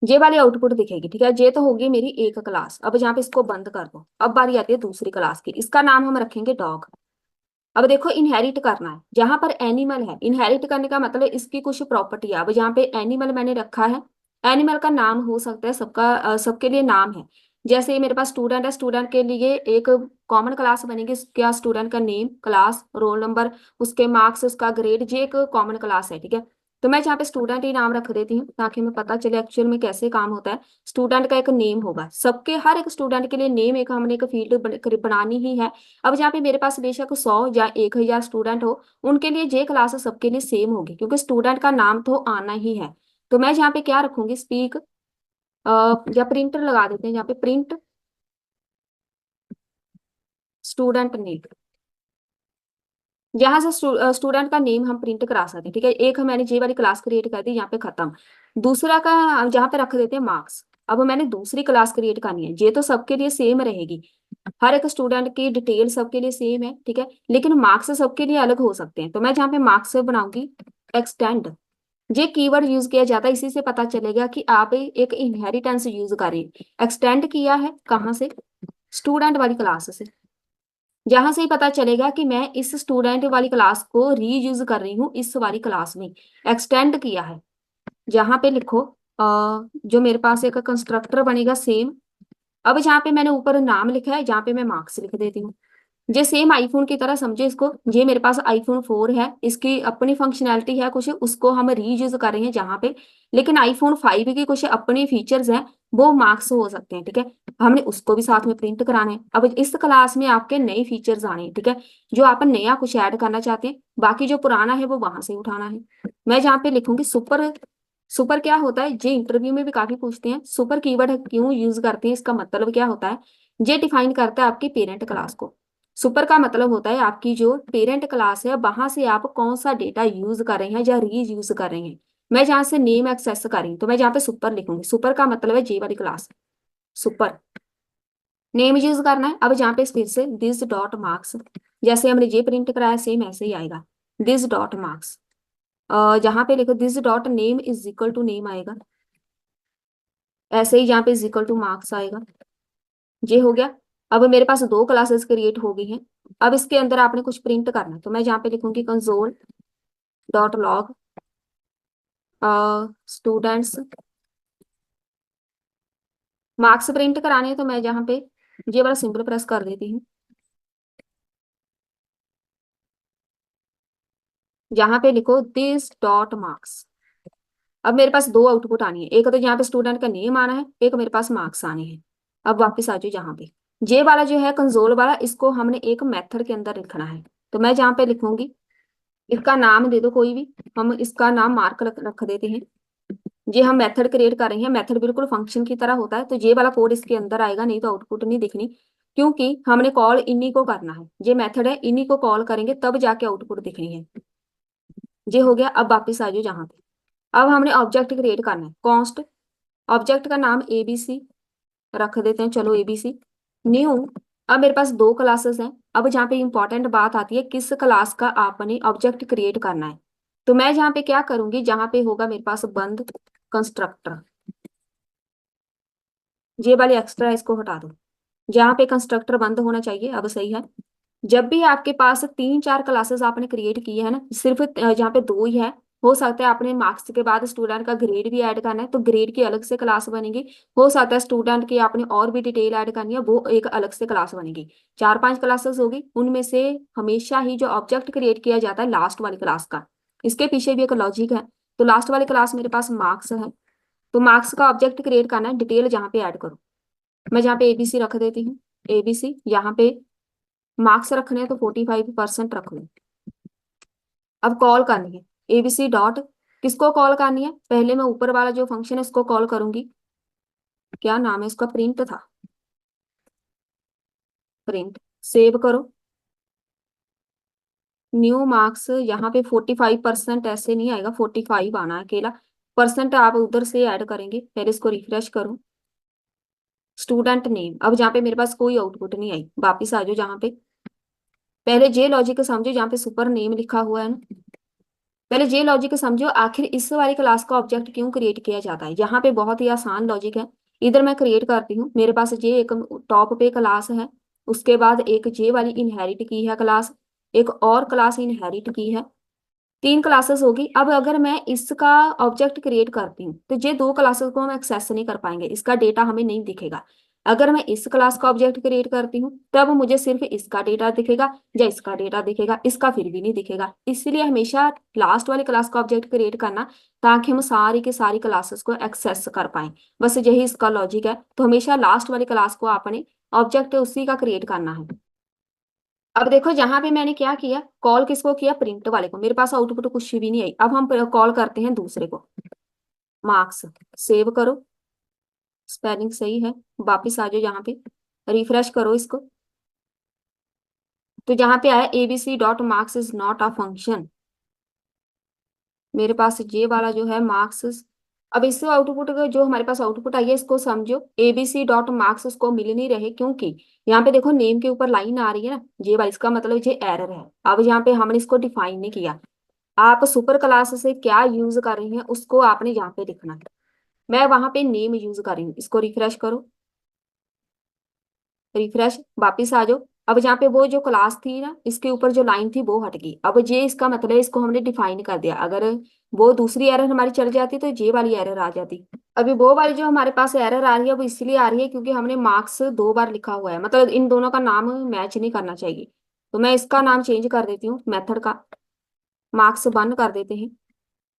ये वाली आउटपुट दिखेगी, ठीक है। ये तो होगी मेरी एक क्लास। अब यहाँ पे इसको बंद कर दो। अब बारी आती है दूसरी क्लास की, इसका नाम हम रखेंगे डॉग। अब देखो इनहेरिट करना है, जहां पर एनिमल है इनहेरिट करने का मतलब इसकी कुछ प्रॉपर्टी है। अब यहाँ पे एनिमल मैंने रखा है, एनिमल का नाम हो सकता है सबका, सबके लिए नाम है। जैसे मेरे पास स्टूडेंट है, स्टूडेंट के लिए एक कॉमन क्लास बनेगी, क्या स्टूडेंट का नेम, क्लास, रोल नंबर, उसके मार्क्स, उसका ग्रेड, ये एक कॉमन क्लास है, ठीक है। तो मैं यहाँ पे स्टूडेंट ही नाम रख देती हूँ ताकि हमें पता चले एक्चुअल में कैसे काम होता है। स्टूडेंट का एक नेम होगा, सबके हर एक स्टूडेंट के लिए नेम एक हमने एक फील्ड बनानी ही है। अब जहाँ पे मेरे पास बेशक 100 या 1000 स्टूडेंट हो, उनके लिए जे क्लास सबके लिए सेम होगी क्योंकि स्टूडेंट का नाम तो आना ही है। तो मैं यहाँ पे क्या रखूंगी, स्पीक, या प्रिंटर लगा देते हैं यहाँ पे, प्रिंट स्टूडेंट नेम। यहाँ से स्टूडेंट का नेम हम प्रिंट करा सकते हैं, ठीक है। एक मैंने जे वाली क्लास क्रिएट कर दी, यहाँ पे खत्म। दूसरा का जहाँ पे रख देते हैं मार्क्स। अब मैंने दूसरी क्लास क्रिएट करनी है, ये तो सबके लिए सेम रहेगी, हर एक स्टूडेंट की डिटेल सबके लिए सेम है, ठीक है। लेकिन मार्क्स सबके लिए अलग हो सकते हैं, तो मैं जहाँ पे मार्क्स बनाऊंगी एक्सटेंड। ये कीवर्ड यूज किया जाता है, इसी से पता चलेगा कि आप एक इनहेरिटेंस यूज कर रहे हैं। एक्सटेंड किया है कहाँ से, स्टूडेंट वाली क्लास से, जहां से ही पता चलेगा कि मैं इस स्टूडेंट वाली क्लास को रीयूज कर रही हूँ इस वाली क्लास में। एक्सटेंड किया है, जहां पे लिखो जो मेरे पास एक कंस्ट्रक्टर बनेगा सेम। अब जहाँ पे मैंने ऊपर नाम लिखा है, जहाँ पे मैं मार्क्स लिख देती हूँ। ये सेम आईफोन की तरह समझे इसको, ये मेरे पास आईफोन 4 है, इसकी अपनी फंक्शनैलिटी है कुछ, उसको हम रीयूज कर रहे हैं जहाँ पे। लेकिन आईफोन 5 की कुछ अपने फीचर्स हैं, वो मार्क्स हो सकते हैं, ठीक है। हमने उसको भी साथ में प्रिंट कराना है। अब इस क्लास में आपके नए फीचर्स आने हैं, ठीक है, जो आप नया कुछ ऐड करना चाहते हैं, बाकी जो पुराना है वो वहां से उठाना है। मैं जहाँ पे लिखूंगी सुपर। सुपर क्या होता है, ये इंटरव्यू में भी काफी पूछते हैं, सुपर कीवर्ड क्यों यूज करते हैं, इसका मतलब क्या होता है। ये डिफाइन करता है आपकी पेरेंट क्लास को। सुपर का मतलब होता है आपकी जो पेरेंट क्लास है वहां से आप कौन सा डेटा यूज कर रहे हैं या रीज यूज कर रहे हैं। मैं जहां से नेम एक्सेस कर रही हूँ तो मैं जहाँ पे सुपर लिखूंगी, सुपर का मतलब है जे वाली क्लास, सुपर। नेम यूज करना है। अब जहाँ पे फिर से दिस डॉट मार्क्स, जैसे हमने जे प्रिंट कराया सेम ऐसे ही आएगा, दिस डॉट मार्क्स। जहाँ पे लिखो this dot name is equal to name आएगा, ऐसे ही जहाँ पे इज इक्वल टू मार्क्स आएगा। ये हो गया। अब मेरे पास दो क्लासेस क्रिएट हो गई हैं। अब इसके अंदर आपने कुछ प्रिंट करना है तो मैं जहाँ पे लिखूंगी console dot log students marks print कराने हैं तो मैं जहाँ पे ये वाला सिंबल प्रेस कर देती हूँ, जहाँ पे लिखो दिस डॉट मार्क्स। अब मेरे पास दो आउटपुट आनी है, एक तो यहाँ पे स्टूडेंट का नेम आना है, एक मेरे पास मार्क्स आने हैं। अब वापस आ जाओ जहाँ पे जे वाला जो है कंसोल वाला, इसको हमने एक मेथड के अंदर लिखना है। तो मैं जहाँ पे लिखूंगी, इसका नाम दे दो कोई भी, हम इसका नाम मार्क रख देते हैं। ये हम मेथड क्रिएट कर रहे हैं, मेथड बिल्कुल फंक्शन की तरह होता है, तो ये वाला कोड इसके अंदर आएगा, नहीं तो आउटपुट नहीं दिखनी, क्योंकि हमने कॉल इन्हीं को करना है। ये मेथड है, इन्हीं को कॉल करेंगे तब जाके आउटपुट दिखनी है। ये हो गया। अब वापिस आ जाओ जहाँ पे, अब हमने ऑब्जेक्ट क्रिएट करना है, कॉन्स्ट ऑब्जेक्ट का नाम एबीसी रख देते हैं, चलो एबीसी न्यू। अब मेरे पास दो क्लासेस हैं। अब जहाँ पे इंपॉर्टेंट बात आती है किस क्लास का आपने ऑब्जेक्ट क्रिएट करना है, तो मैं जहाँ पे क्या करूंगी, जहाँ पे होगा मेरे पास बंद कंस्ट्रक्टर, ये वाले एक्स्ट्रा इसको हटा दो, जहाँ पे कंस्ट्रक्टर बंद होना चाहिए। अब सही है। जब भी आपके पास तीन चार क्लासेस आपने क्रिएट की है ना, सिर्फ जहाँ पे दो ही है, हो सकता है आपने मार्क्स के बाद स्टूडेंट का ग्रेड भी ऐड करना है तो ग्रेड की अलग से क्लास बनेगी। हो सकता है स्टूडेंट की आपने और भी डिटेल ऐड करनी है, वो एक अलग से क्लास बनेगी। चार पांच क्लासेस होगी, उनमें से हमेशा ही जो ऑब्जेक्ट क्रिएट किया जाता है लास्ट वाली क्लास का, इसके पीछे भी एक लॉजिक है। तो लास्ट वाली क्लास मेरे पास मार्क्स है, तो मार्क्स का ऑब्जेक्ट क्रिएट करना है, डिटेल जहाँ पे ऐड करो। मैं जहाँ पे एबीसी रख देती हूँ, एबीसी यहाँ पे मार्क्स रखने हैं तो 45% रख लो। अब कॉल करनी है एबीसी डॉट, किसको कॉल करनी है, पहले मैं ऊपर वाला जो फंक्शन है उसको कॉल करूंगी, क्या नाम है उसका, प्रिंट था, प्रिंट। सेव करो, न्यू मार्क्स, यहाँ पे 45% ऐसे नहीं आएगा, 45 आना है अकेला, परसेंट आप उधर से ऐड करेंगे। पहले इसको रिफ्रेश करो, स्टूडेंट नेम। अब जहाँ पे मेरे पास कोई आउटपुट नहीं आई, वापिस आ जाओ जहाँ पे, पहले जे लॉजिक समझो, जहाँ पे सुपर नेम लिखा हुआ है ना, पहले ये लॉजिक समझो आखिर इस वाली क्लास का ऑब्जेक्ट क्यों क्रिएट किया जाता है। यहाँ पे बहुत ही आसान लॉजिक है। इधर मैं क्रिएट करती हूँ, मेरे पास ये एक टॉप पे क्लास है, उसके बाद एक जे वाली इनहेरिट की है क्लास, एक और क्लास इनहेरिट की है, तीन क्लासेस होगी। अब अगर मैं इसका ऑब्जेक्ट क्रिएट करती हूँ तो ये दो क्लासेस को हम एक्सेस नहीं कर पाएंगे, इसका डेटा हमें नहीं दिखेगा। अगर मैं इस क्लास का ऑब्जेक्ट क्रिएट करती हूँ तब मुझे सिर्फ इसका डेटा दिखेगा या इसका डेटा दिखेगा, इसका फिर भी नहीं दिखेगा। इसलिए हमेशा लास्ट वाली क्लास का ऑब्जेक्ट क्रिएट करना, ताकि हम सारी के सारी क्लासेस को एक्सेस कर पाए। बस यही इसका लॉजिक है। तो हमेशा लास्ट वाली क्लास को आपने ऑब्जेक्ट उसी का क्रिएट करना है। अब देखो जहां पे मैंने क्या किया, कॉल किसको किया, प्रिंट वाले को, मेरे पास आउटपुट कुछ भी नहीं आई। अब हम कॉल करते हैं दूसरे को, मार्क्स। सेव करो, स्पेलिंग सही है, वापिस आ जाओ यहाँ पे, रिफ्रेश करो इसको, तो जहां पे आया ABC dot marks is not a function, मेरे पास ये वाला जो है मार्क्स। अब इस आउटपुट का जो हमारे पास आउटपुट आई है इसको समझो, एबीसी डॉट मार्क्स उसको मिल नहीं रहे, क्योंकि यहाँ पे देखो नेम के ऊपर लाइन आ रही है ना, ये वाला, इसका मतलब ये एरर है। अब यहाँ पे हमने इसको डिफाइन नहीं किया। आप सुपर क्लास से क्या यूज कर रहे हैं उसको आपने यहाँ पे लिखना है। मैं वहां पे नेम यूज कर रही हूँ, इसको रिफ्रेश करो, रिफ्रेश, वापिस आ जाओ। अब जहाँ पे वो जो क्लास थी ना, इसके ऊपर जो लाइन थी वो हट गई। अब ये इसका मतलब है इसको हमने डिफाइन कर दिया। अगर वो दूसरी एरर हमारी चल जाती तो ये वाली एरर आ जाती। अभी वो वाली जो हमारे पास एरर आ रही है वो इसलिए आ रही है क्योंकि हमने मार्क्स दो बार लिखा हुआ है, मतलब इन दोनों का नाम मैच नहीं करना चाहिए। तो मैं इसका नाम चेंज कर देती हूँ, मेथड का मार्क्स बंद कर देते हैं,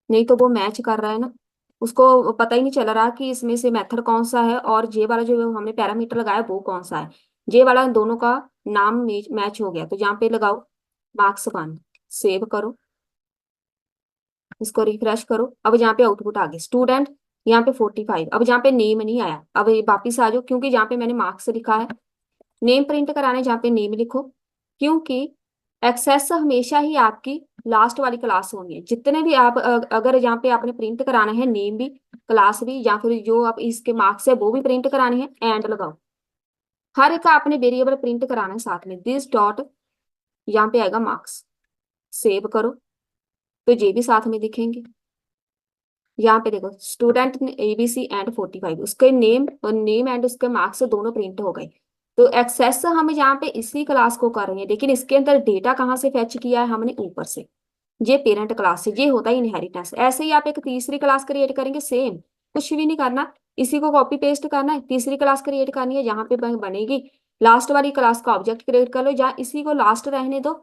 नहीं तो वो मैच कर रहा है ना, उसको पता ही नहीं चल रहा कि इसमें से मेथड कौन सा है और जे वाला जो हमने पैरामीटर लगाया वो कौन सा है। जे वाला दोनों का नाम मैच हो गया, तो यहाँ पे लगाओ मार्क्स वन, सेव करो, इसको रिफ्रेश करो। अब यहाँ पे आउटपुट आ गया स्टूडेंट, यहाँ पे 45। अब जहाँ पे नेम नहीं आया, अब ये वापिस आ जाओ, क्योंकि जहाँ पे मैंने मार्क्स लिखा है, नेम प्रिंट कराना है, जहाँ पे नेम लिखो, क्योंकि एक्सेस हमेशा ही आपकी लास्ट वाली क्लास होनी है। जितने भी आप अगर यहाँ पे आपने प्रिंट कराना है नेम भी, क्लास भी, या फिर जो आप इसके मार्क्स है वो भी प्रिंट कराने हैं, एंड लगाओ। हर एक का आपने वेरिएबल प्रिंट कराना है साथ में। दिस डॉट यहाँ पे आएगा मार्क्स, सेव करो तो ये भी साथ में दिखेंगे। यहाँ पे देखो स्टूडेंट ABC एंड 45, उसके नेम और नेम एंड उसके मार्क्स दोनों प्रिंट हो गए। तो एक्सेस हम यहाँ पे इसी क्लास को कर रहे हैं, लेकिन इसके अंदर डेटा कहाँ से फेच किया है हमने, ऊपर से। ये पेरेंट क्लास से, ये होता है इनहेरिटेंस। ऐसे ही आप एक तीसरी क्लास क्रिएट करेंगे, सेम, कुछ भी नहीं करना, इसी को कॉपी पेस्ट करना है, तीसरी क्लास क्रिएट करनी है, यहाँ पे बनेगी। लास्ट वाली क्लास का ऑब्जेक्ट क्रिएट कर लो, जहाँ इसी को लास्ट रहने दो।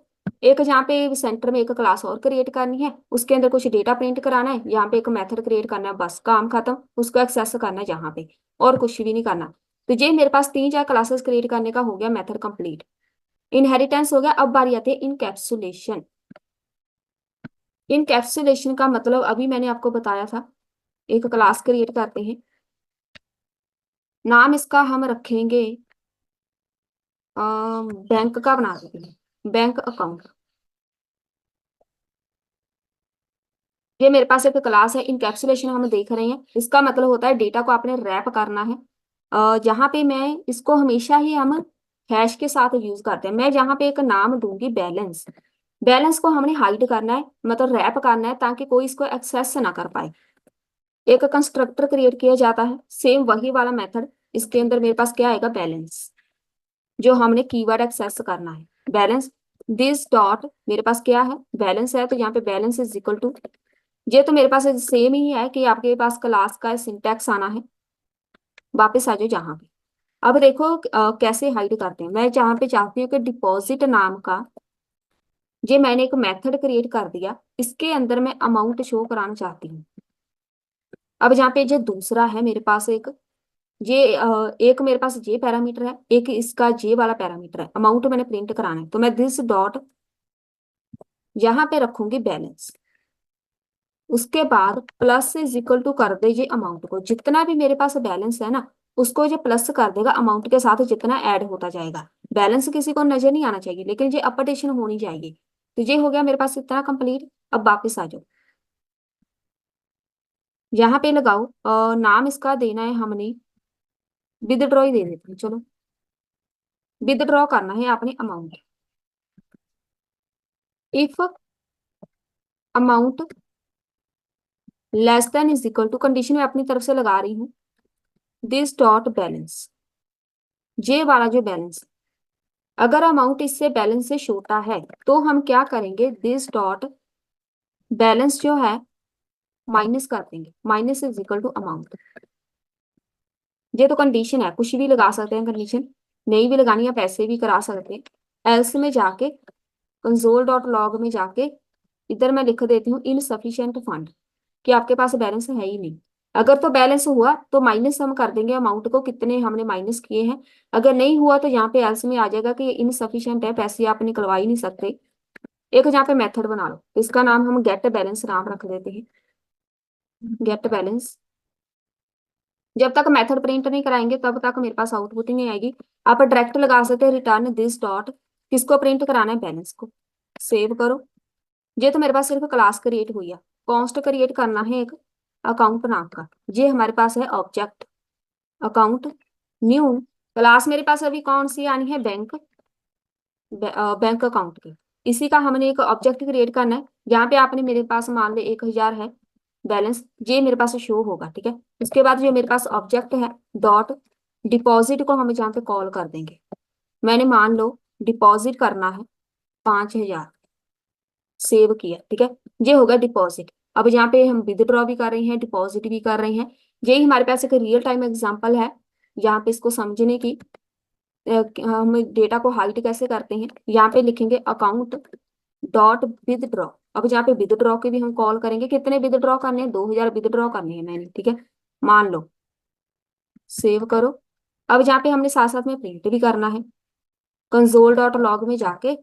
एक जहाँ पे सेंटर में एक क्लास और क्रिएट करनी है, उसके अंदर कुछ डेटा प्रिंट कराना है, यहाँ पे एक मेथड क्रिएट करना है, बस काम खत्म। उसको एक्सेस करना है यहाँ पे, और कुछ भी नहीं करना। तो ये मेरे पास 3-4 क्लासेस क्रिएट करने का हो गया मेथड कंप्लीट। इनहेरिटेंस हो गया। अब बारी आती है इनकैप्सुलेशन। इनकैप्सुलेशन का मतलब अभी मैंने आपको बताया था। एक क्लास क्रिएट करते हैं, नाम इसका हम रखेंगे बैंक का बना देते हैं, बैंक अकाउंट। ये मेरे पास एक क्लास है, इनकैप्सुलेशन हम देख रहे हैं। इसका मतलब होता है डेटा को आपने रैप करना है। जहाँ पे मैं इसको हमेशा ही हम हैश के साथ यूज करते हैं। मैं जहाँ पे एक नाम दूंगी बैलेंस, बैलेंस को हमने हाइड करना है, मतलब रैप करना है, ताकि कोई इसको एक्सेस ना कर पाए। एक कंस्ट्रक्टर क्रिएट किया जाता है, सेम वही वाला मेथड। इसके अंदर मेरे पास क्या आएगा, बैलेंस, जो हमने कीवर्ड एक्सेस करना है, बैलेंस। दिस डॉट मेरे पास क्या है, बैलेंस है, तो यहाँ पे बैलेंस इज इक्वल टू, ये तो मेरे पास सेम ही है कि आपके पास क्लास का सिंटैक्स आना है। वापस आ जाओ जहाँ पे। अब देखो कैसे हाइड करते हैं। मैं जहाँ पे चाहती हूँ कि डिपॉजिट नाम का, ये मैंने एक मेथड क्रिएट कर दिया, इसके अंदर मैं अमाउंट शो कराना चाहती हूँ। अब जहाँ पे जो दूसरा है मेरे पास एक, ये एक मेरे पास ये पैरामीटर है, एक इसका ये वाला पैरामीटर है, अमाउंट मैंने प्रिंट कराना है, तो मैं दिस डॉट यहाँ पे रखूंगी बैलेंस। उसके बाद प्लस इज इक्वल टू कर दे ये अमाउंट को, जितना भी मेरे पास बैलेंस है ना, उसको ये प्लस कर देगा अमाउंट के साथ, जितना ऐड होता जाएगा। बैलेंस किसी को नजर नहीं आना चाहिए, लेकिन ये अपडेशन होनी चाहिए। तो ये हो गया मेरे पास इतना कंप्लीट। अब वापिस आ जाओ, यहाँ पे लगाओ नाम इसका देना है हमने, विदड्रॉ ही दे देते हैं चलो। विदड्रॉ करना है आपने amount. If amount less than is equal to, condition मैं अपनी तरफ से लगा रही हूँ, दिस डॉट बैलेंस, ये वाला जो बैलेंस, अगर अमाउंट इससे बैलेंस से छोटा है तो हम क्या करेंगे, दिस डॉट बैलेंस जो है माइनस कर देंगे, minus is equal to amount. ये तो कंडीशन है, कुछ भी लगा सकते हैं कंडीशन, नहीं भी लगानी है पैसे भी करा सकते हैं। एल्स में जाके कंसोल डॉट लॉग में जाके इधर मैं लिख देती हूँ इनसफिशिएंट फंड, कि आपके पास बैलेंस है ही नहीं। अगर तो बैलेंस हुआ तो माइनस हम कर देंगे अमाउंट को, कितने हमने माइनस किए हैं। अगर नहीं हुआ तो यहाँ पे एल्स में आ जाएगा कि ये इनसफिशिएंट है, पैसे आप निकलवा ही नहीं सकते। एक यहाँ पे मेथड बना लो, तो इसका नाम हम गेट बैलेंस नाम रख देते हैं, गेट बैलेंस। जब तक मेथड प्रिंट नहीं कराएंगे तब तक मेरे पास आउटपुट ही नहीं आएगी। आप डायरेक्ट लगा सकते हैं रिटर्न दिस डॉट, किसको प्रिंट कराना है, बैलेंस को। सेव करो। ये तो मेरे पास सिर्फ क्लास क्रिएट हुई है। कॉन्स्ट क्रिएट करना है एक अकाउंट नाम का, ये हमारे पास है ऑब्जेक्ट अकाउंट न्यू। क्लास मेरे पास अभी कौन सी आनी है, बैंक, बैंक अकाउंट की। इसी का हमने एक ऑब्जेक्ट क्रिएट करना है। यहाँ पे आपने मेरे पास मान लो 1000 है बैलेंस, ये मेरे पास शो होगा, ठीक है। उसके बाद जो मेरे पास ऑब्जेक्ट है डॉट डिपॉजिट को हम यहाँ पे कॉल कर देंगे। मैंने मान लो डिपॉजिट करना है 5000, सेव किया, ठीक है। ये होगा डिपॉजिट। अब यहाँ पे हम विदड्रॉ भी कर रहे हैं, डिपॉजिट भी कर रहे हैं। यही हमारे पास एक रियल टाइम एग्जांपल है। यहाँ पे इसको समझने की हम डेटा को हाइड कैसे करते हैं, यहाँ पे लिखेंगे अकाउंट डॉट विदड्रॉ। अब यहाँ पे विदड्रॉ के भी हम कॉल करेंगे, कितने विदड्रॉ करने हैं, 2000 विदड्रॉ करने हैं मैंने, ठीक है। मान लो, सेव करो। अब यहाँ पे हमने साथ साथ में प्रिंट भी करना है। कंसोल डॉट लॉग में जाके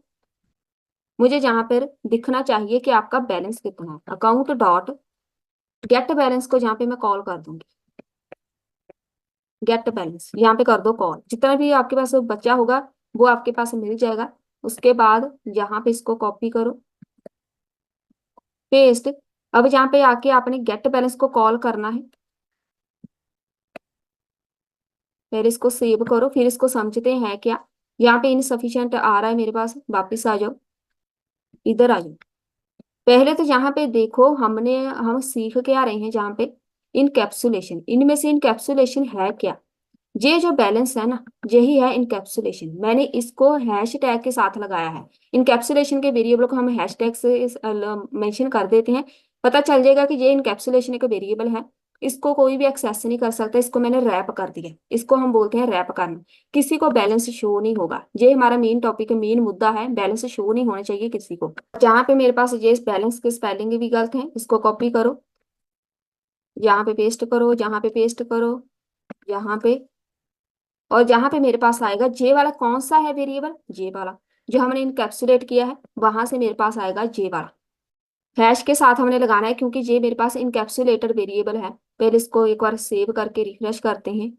मुझे जहां पर दिखना चाहिए कि आपका बैलेंस कितना है, अकाउंट डॉट गेट बैलेंस को जहाँ पे मैं कॉल कर दूंगी, गेट बैलेंस यहाँ पे कर दो कॉल। जितना भी आपके पास बचा होगा वो आपके पास मिल जाएगा। उसके बाद यहाँ पे इसको कॉपी करो, पेस्ट। अब यहाँ पे आके आपने गेट बैलेंस को कॉल करना है, फिर इसको सेव करो, फिर इसको समझते हैं क्या। यहाँ पे इनसफिशिएंट आ रहा है मेरे पास, वापिस आ जाओ, इधर आ जाओ। पहले तो यहाँ पे देखो हम सीख क्या रहे हैं जहाँ पे, इनकैप्सुलेशन। इनमें से इनकैप्सुलेशन है क्या, ये जो बैलेंस है ना, यही है इनकैप्सुलेशन। मैंने इसको हैश टैग के साथ लगाया है। इनकैप्सुलेशन के वेरिएबल को हम हैश टैग से मेंशन कर देते हैं, पता चल जाएगा कि ये इनकैप्सुलेशन एक वेरिएबल है। इसको कोई भी एक्सेस नहीं कर सकता, इसको मैंने रैप कर दिया, इसको हम बोलते हैं रैप करना। किसी को बैलेंस शो नहीं होगा, ये हमारा मेन टॉपिक है, मेन मुद्दा है, बैलेंस शो नहीं होना चाहिए किसी को। जहाँ पे मेरे पास ये बैलेंस के स्पेलिंग भी गलत है, इसको कॉपी करो, यहाँ पे पेस्ट करो, यहाँ पे पेस्ट करो, यहाँ पे, और जहां पे मेरे पास आएगा जे वाला, कौन सा है वेरिएबल, जे वाला जो हमने इनकैप्सुलेट किया है, वहां से मेरे पास आएगा जे वाला। हैश के साथ हमने लगाना है क्योंकि ये मेरे पास इनकैप्सुलेटेड वेरिएबल है। पहले इसको एक बार सेव करके रिफ्रेश करते हैं।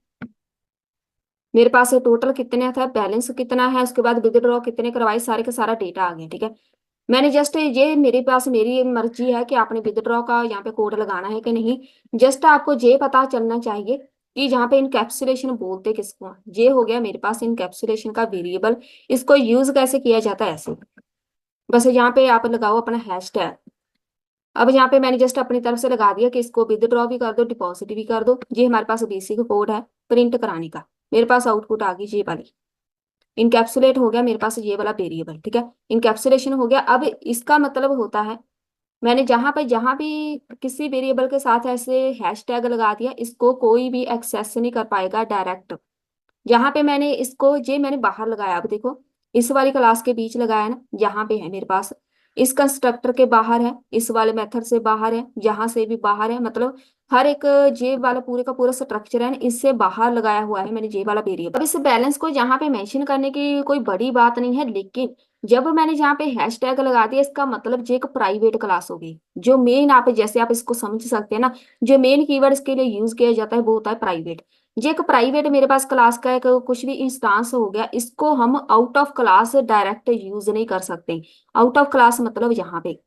मेरे पास टोटल कितने था, बैलेंस कितना है, उसके बाद विदड्रॉ कितने करवाए, सारे का सारा डेटा आ गया, ठीक है। मैंने जस्ट ये मेरे पास मेरी मर्जी है कि आपने विदड्रॉ का यहाँ पे कोड लगाना है कि नहीं। जस्ट आपको ये पता चलना चाहिए कि जहाँ पे इनकैप्सुलेशन बोलते किसको हैं। ये हो गया मेरे पास इनकैप्सुलेशन का वेरिएबल। इसको यूज कैसे किया जाता है, ऐसे बस यहाँ पे आप लगाओ अपना हैश टैग। अब यहाँ पे मैंने जस्ट अपनी तरफ से लगा दिया कि इसको विदड्रॉ भी कर दो, डिपॉजिट भी कर दो। ये हमारे पास बेसिक कोड है प्रिंट कराने का। मेरे पास आउटपुट आ गई ये वाली, इनकैप्सुलेट हो गया मेरे पास ये वाला वेरिएबल, ठीक है। इनकैप्सुलेशन हो गया। अब इसका मतलब होता है, मैंने जहां भी किसी वेरिएबल के साथ ऐसे हैश टैग लगा दिया, इसको कोई भी एक्सेस नहीं कर पाएगा डायरेक्ट। जहां पे मैंने इसको ये मैंने बाहर लगाया, अब देखो इस वाली क्लास के बीच लगाया ना, यहाँ पे है मेरे पास, इस कंस्ट्रक्टर के बाहर है, इस वाले मेथड से बाहर है, यहाँ से भी बाहर है, मतलब हर एक जे वाला पूरे का पूरा स्ट्रक्चर है ना, इससे बाहर लगाया हुआ है मैंने जे वाला वेरिएबल। अब इस बैलेंस को यहाँ पे मेंशन करने की कोई बड़ी बात नहीं है, लेकिन जब मैंने यहाँ पे हैश टैग लगा दिया, इसका मतलब ये एक प्राइवेट क्लास होगी। जो मेन आप जैसे आप इसको समझ सकते हैं ना, जो मेन कीवर्ड इसके लिए यूज किया जाता है वो होता है प्राइवेट। ये एक प्राइवेट मेरे पास क्लास का एक कुछ भी इंस्टांस हो गया, इसको हम out of class direct use नहीं कर सकते। आउट ऑफ क्लास मतलब यहाँ पे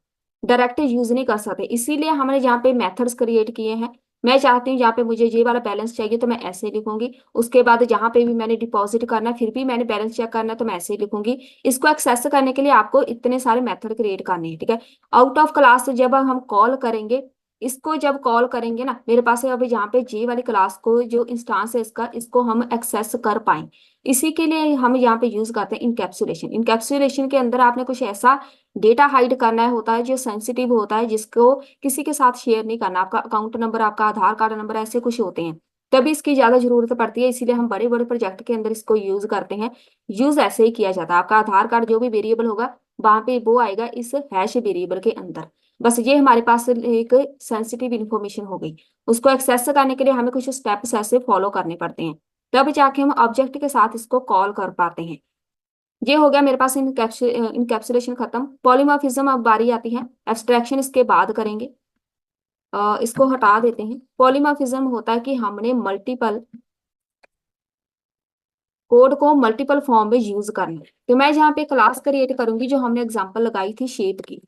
डायरेक्ट यूज नहीं कर सकते, इसीलिए हमने यहाँ पे मेथड्स क्रिएट किए हैं। मैं चाहती हूँ यहाँ पे मुझे ये वाला बैलेंस चाहिए तो मैं ऐसे लिखूंगी, उसके बाद जहाँ पे भी मैंने डिपॉजिट करना है, फिर भी मैंने बैलेंस चेक करना है तो मैं ऐसे लिखूंगी। इसको एक्सेस करने के लिए आपको इतने सारे मेथड क्रिएट करने हैं, ठीक है। आउट ऑफ क्लास जब हम कॉल करेंगे, इसको जब कॉल करेंगे ना, मेरे पास है अभी यहाँ पे जे वाली क्लास को जो इंस्टांस है इसका, इसको हम एक्सेस कर पाए, इसी के लिए हम यहाँ पे यूज करते हैं इनकैप्सुलेशन। इनकैप्सुलेशन के अंदर आपने कुछ ऐसा डेटा हाइड करना है होता है जो सेंसिटिव होता है, जिसको किसी के साथ शेयर नहीं करना। आपका अकाउंट नंबर, आपका आधार कार्ड नंबर, ऐसे कुछ होते हैं, तभी इसकी ज्यादा जरूरत पड़ती है, इसीलिए हम बड़े बड़े प्रोजेक्ट के अंदर इसको यूज करते हैं। यूज ऐसे ही किया जाता है, आपका आधार कार्ड जो भी वेरिएबल होगा वहां पे वो आएगा इस हैश वेरिएबल के अंदर। बस ये हमारे पास एक सेंसिटिव इंफॉर्मेशन हो गई, उसको एक्सेस करने के लिए हमें कुछ स्टेप्स ऐसे फॉलो करने पड़ते हैं, तब जाके हम ऑब्जेक्ट के साथ इसको कॉल कर पाते हैं। ये हो गया मेरे पास इनकैप्सुलेशन खत्म। पॉलीमॉर्फिज्म अब बारी आती है, एब्स्ट्रैक्शन इसके बाद करेंगे। इसको हटा देते हैं। पॉलीमॉर्फिज्म होता है कि हमने मल्टीपल कोड को मल्टीपल फॉर्म में यूज करना है। तो मैं यहाँ पे क्लास क्रिएट करूंगी जो हमने एग्जांपल लगाई थी शेप की।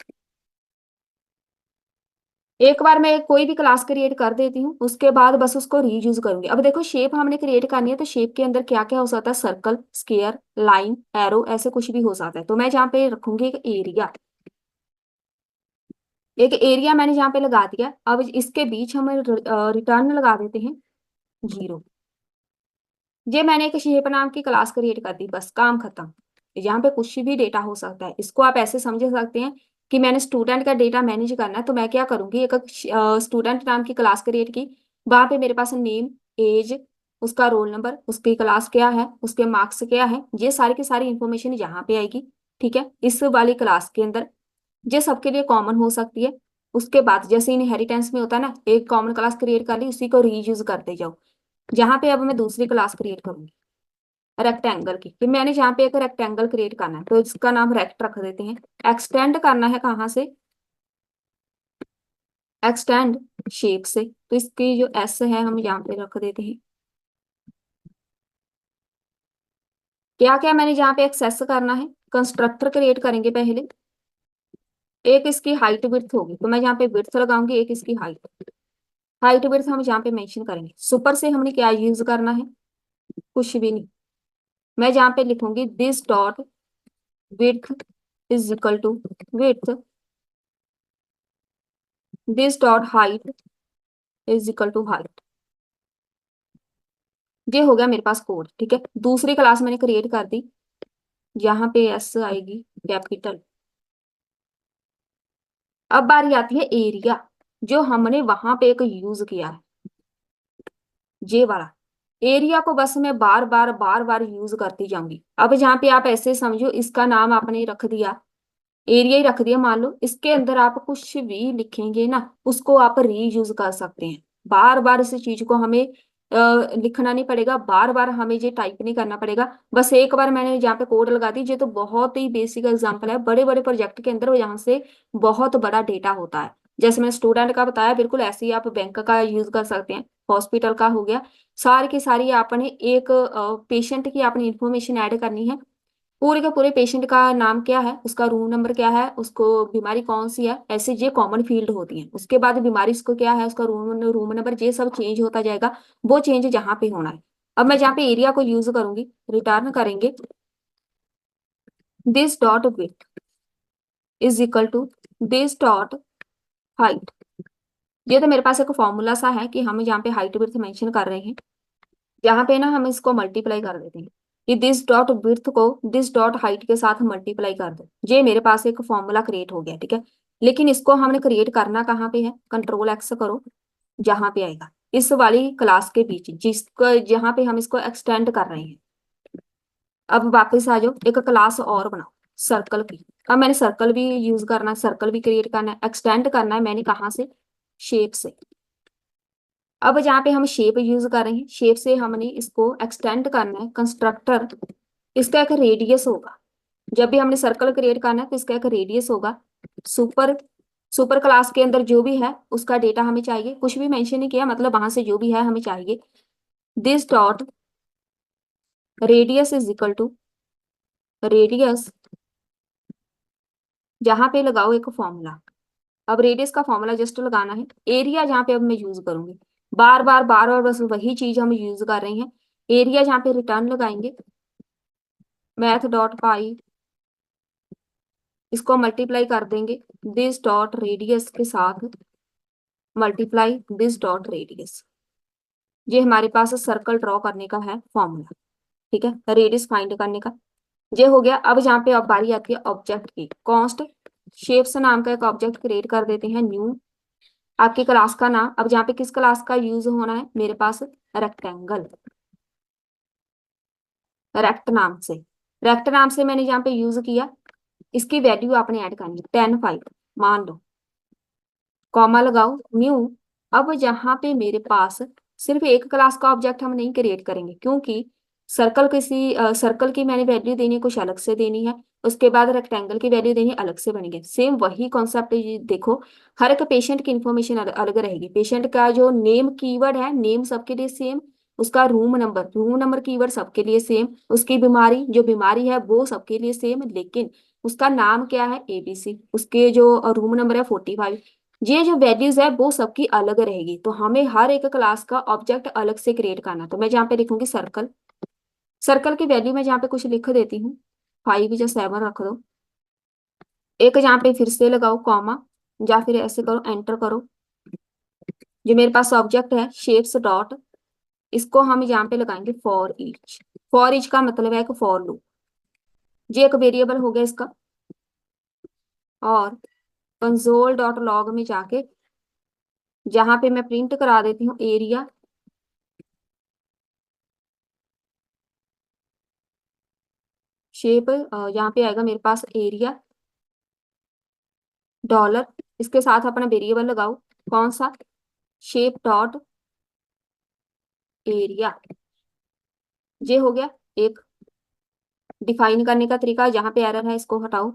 एक बार मैं कोई भी क्लास क्रिएट कर देती हूँ, उसके बाद बस उसको रीयूज करूंगी। अब देखो शेप हमने क्रिएट करनी है, तो शेप के अंदर क्या क्या हो सकता है, सर्कल, स्क्वायर, लाइन, एरो, ऐसे कुछ भी हो सकता है। तो मैं जहाँ पे रखूंगी एक एरिया, एक एरिया मैंने यहाँ पे लगा दिया। अब इसके बीच हम रिटर्न लगा देते हैं 0। ये मैंने एक शेप नाम की क्लास क्रिएट कर दी, बस काम खत्म। यहाँ पे कुछ भी डेटा हो सकता है, इसको आप ऐसे समझ सकते हैं कि मैंने स्टूडेंट का डेटा मैनेज करना है, तो मैं क्या करूंगी, एक स्टूडेंट नाम की क्लास क्रिएट की। वहां पे मेरे पास नेम, एज, उसका रोल नंबर, उसकी क्लास क्या है, उसके मार्क्स क्या है, ये सारी की सारी इंफॉर्मेशन यहाँ पे आएगी, ठीक है, इस वाली क्लास के अंदर। ये सबके लिए कॉमन हो सकती है। उसके बाद जैसे इनहेरिटेंस में होता है ना, एक कॉमन क्लास क्रिएट कर ली, उसी को रीयूज करते जाओ। जहां पे अब मैं दूसरी क्लास क्रिएट करूंगी रेक्टेंगल की, फिर मैंने जहाँ पे एक रेक्टेंगल क्रिएट करना है तो इसका नाम रेक्ट रख देते हैं। एक्सटेंड करना है कहाँ से, एक्सटेंड शेप से, तो इसकी जो एस है हम यहाँ पे रख देते हैं। क्या क्या मैंने जहाँ पे एक्सेस करना है, कंस्ट्रक्टर क्रिएट करेंगे पहले। एक इसकी हाइट विड्थ होगी, तो मैं यहाँ पे विड्थ लगाऊंगी, एक इसकी हाइट। हाइट विड्थ हम यहाँ पे मेंशन करेंगे। सुपर से हमने क्या यूज करना है, कुछ भी नहीं। मैं जहाँ पे लिखूंगी this dot width is equal to width, this dot height is equal to height. ये हो गया मेरे पास कोड, ठीक है। दूसरी क्लास मैंने क्रिएट कर दी, यहाँ पे एस आएगी कैपिटल। अब बारी आती है एरिया, जो हमने वहां पे एक यूज किया है, ये वाला एरिया को बस मैं बार बार यूज करती जाऊंगी। अब जहाँ पे आप ऐसे समझो, इसका नाम आपने रख दिया, एरिया ही रख दिया मान लो, इसके अंदर आप कुछ भी लिखेंगे ना, उसको आप रीयूज कर सकते हैं। बार बार इस चीज को हमें लिखना नहीं पड़ेगा, बार बार हमें ये टाइप नहीं करना पड़ेगा। बस एक बार मैंने यहाँ पे कोड लगा दी। ये तो बहुत ही बेसिक एग्जांपल है, बड़े बड़े प्रोजेक्ट के अंदर यहाँ से बहुत बड़ा डेटा होता है। जैसे मैंने स्टूडेंट का बताया, बिल्कुल ऐसे ही आप बैंक का यूज कर सकते हैं, हॉस्पिटल का हो गया। सारी की सारी आपने एक पेशेंट की आपने इंफॉर्मेशन ऐड करनी है। पूरे के पूरे पेशेंट का नाम क्या है, उसका रूम नंबर क्या है, उसको बीमारी कौन सी है, ऐसे ये कॉमन फील्ड होती है। उसके बाद बीमारी इसको क्या है, उसका रूम रूम नंबर, ये सब चेंज होता जाएगा। वो चेंज जहाँ पे होना है। अब मैं जहाँ पे एरिया को यूज करूंगी, रिटर्न करेंगे this dot width is equal to this dot height. ये तो मेरे पास एक फॉर्मूला सा है कि हम यहाँ पे हाइट विड्थ मेंशन कर रहे हैं। यहाँ पे ना हम इसको मल्टीप्लाई कर देते हैं कि दिस डॉट विड्थ को दिस डॉट हाइट के साथ मल्टीप्लाई कर दो। ये मेरे पास एक फॉर्मूला क्रिएट हो गया, ठीक है। लेकिन इसको हमने क्रिएट करना कहाँ पे है, कंट्रोल एक्स करो, जहां पे आएगा इस वाली क्लास के बीच, जिसको जहां पे हम इसको एक्सटेंड कर रहे हैं। अब वापस आ जाओ, एक क्लास और बनाओ सर्कल की। अब मैंने सर्कल भी यूज करना है, सर्कल भी क्रिएट करना है, एक्सटेंड करना है मैंने कहाँ से, शेप से। अब जहाँ पे हम शेप यूज कर रहे हैं, शेप से हमने इसको एक्सटेंड करना है, कंस्ट्रक्टर इसका एक रेडियस होगा। जब भी हमने सर्कल क्रिएट करना है तो इसका एक रेडियस होगा। सुपर सुपर क्लास के अंदर जो भी है उसका डेटा हमें चाहिए, कुछ भी मेंशन नहीं किया, मतलब वहां से जो भी है हमें चाहिए। This dot radius is equal to radius, जहां पे लगाओ एक फॉर्मूला। अब रेडियस का फॉर्मूला जस्ट लगाना है। एरिया जहाँ पे अब मैं यूज करूंगी, बार बार बस वही चीज हम यूज कर रहे हैं। एरिया जहाँ पे रिटर्न लगाएंगे, मैथ डॉट पाई, इसको मल्टीप्लाई कर देंगे दिस डॉट रेडियस के साथ, मल्टीप्लाई दिस डॉट रेडियस। ये हमारे पास सर्कल ड्रॉ करने का है फॉर्मूला, ठीक है, रेडियस फाइंड करने का। ये हो गया। अब जहाँ पे अब बारी आती है ऑब्जेक्ट की, कॉन्स्ट शेप्स नाम का एक ऑब्जेक्ट क्रिएट कर देते हैं, न्यू। आपकी क्लास का नाम, अब जहाँ पे किस क्लास का यूज होना है मेरे पास, रेक्टेंगल, रेक्ट नाम से। रेक्ट नाम से मैंने यहाँ पे यूज किया, इसकी वैल्यू आपने ऐड करनी है 10 5 मान लो, कॉमा लगाओ, न्यू। अब जहां पे मेरे पास सिर्फ एक क्लास का ऑब्जेक्ट हम नहीं क्रिएट करेंगे, क्योंकि सर्कल की मैंने वैल्यू देनी है, कुछ अलग से देनी है। उसके बाद रेक्टेंगल की वैल्यू देनी अलग से बनेगी। सेम वही कॉन्सेप्ट देखो, हर एक पेशेंट की इंफॉर्मेशन अलग रहेगी। पेशेंट का जो नेम कीवर्ड है, नेम सबके लिए सेम। उसका रूम नंबर कीवर्ड सबके लिए सेम। उसकी बीमारी, जो बीमारी है वो सबके लिए सेम, लेकिन उसका नाम क्या है, एबीसी। उसके जो रूम नंबर है 45। ये जो वैल्यूज है वो सबकी अलग रहेगी, तो हमें हर एक क्लास का ऑब्जेक्ट अलग से क्रिएट करना। तो मैं जहाँ पे लिखूंगी सर्कल, सर्कल की वैल्यू मैं जहाँ पे कुछ लिख देती हूँ, 5 या 7 रख दो। एक जहाँ पे फिर से लगाओ कॉमा, या फिर ऐसे करो, एंटर करो। जो मेरे पास ऑब्जेक्ट है शेप्स डॉट, इसको हम यहाँ पे लगाएंगे फॉर ईच। फॉर ईच का मतलब है कि फॉर लूप, ये एक वेरिएबल हो गया इसका। और कंसोल डॉट लॉग में जाके जहाँ पे मैं प्रिंट करा देती हूँ एरिया, शेप, यहाँ पे आएगा मेरे पास एरिया डॉलर, इसके साथ अपना वेरिएबल लगाओ, कौन सा, शेप डॉट एरिया। ये हो गया एक डिफाइन करने का तरीका। जहां पे एरर है इसको हटाओ।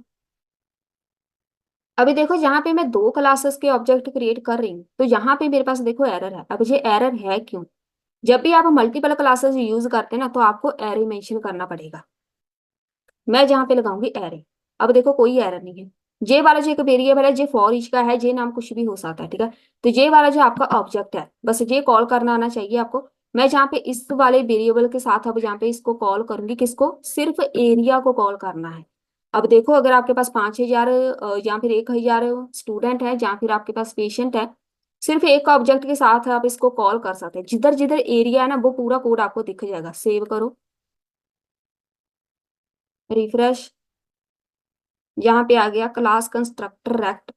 अभी देखो, जहां पे मैं दो क्लासेस के ऑब्जेक्ट क्रिएट कर रही हूँ, तो यहाँ पे मेरे पास देखो एरर है। अब ये एरर है क्यों, जब भी आप मल्टीपल क्लासेस यूज करते हैं ना, तो आपको एरर मेंशन करना पड़ेगा। मैं जहाँ पे लगाऊंगी एरे। अब देखो कोई एरर नहीं है। जे वाला जो एक वेरिएबल है, जे फॉर ईच का है, जे नाम कुछ भी हो सकता है, ठीक है। तो जे वाला जो आपका ऑब्जेक्ट है, बस ये कॉल करना आना चाहिए आपको। मैं जहाँ पे इस वाले वेरिएबल के साथ अब जहाँ पे इसको कॉल करूंगी, किसको, सिर्फ एरिया को कॉल करना है। अब देखो अगर आपके पास 5,000 या फिर 1,000 स्टूडेंट है, या फिर आपके पास पेशेंट है, सिर्फ एक ऑब्जेक्ट के साथ आप इसको कॉल कर सकते हैं। जिधर जिधर एरिया है ना, वो पूरा कोड आपको दिख जाएगा। सेव करो, रिफ्रेश। यहाँ पे आ गया क्लास कंस्ट्रक्टर रेक्ट,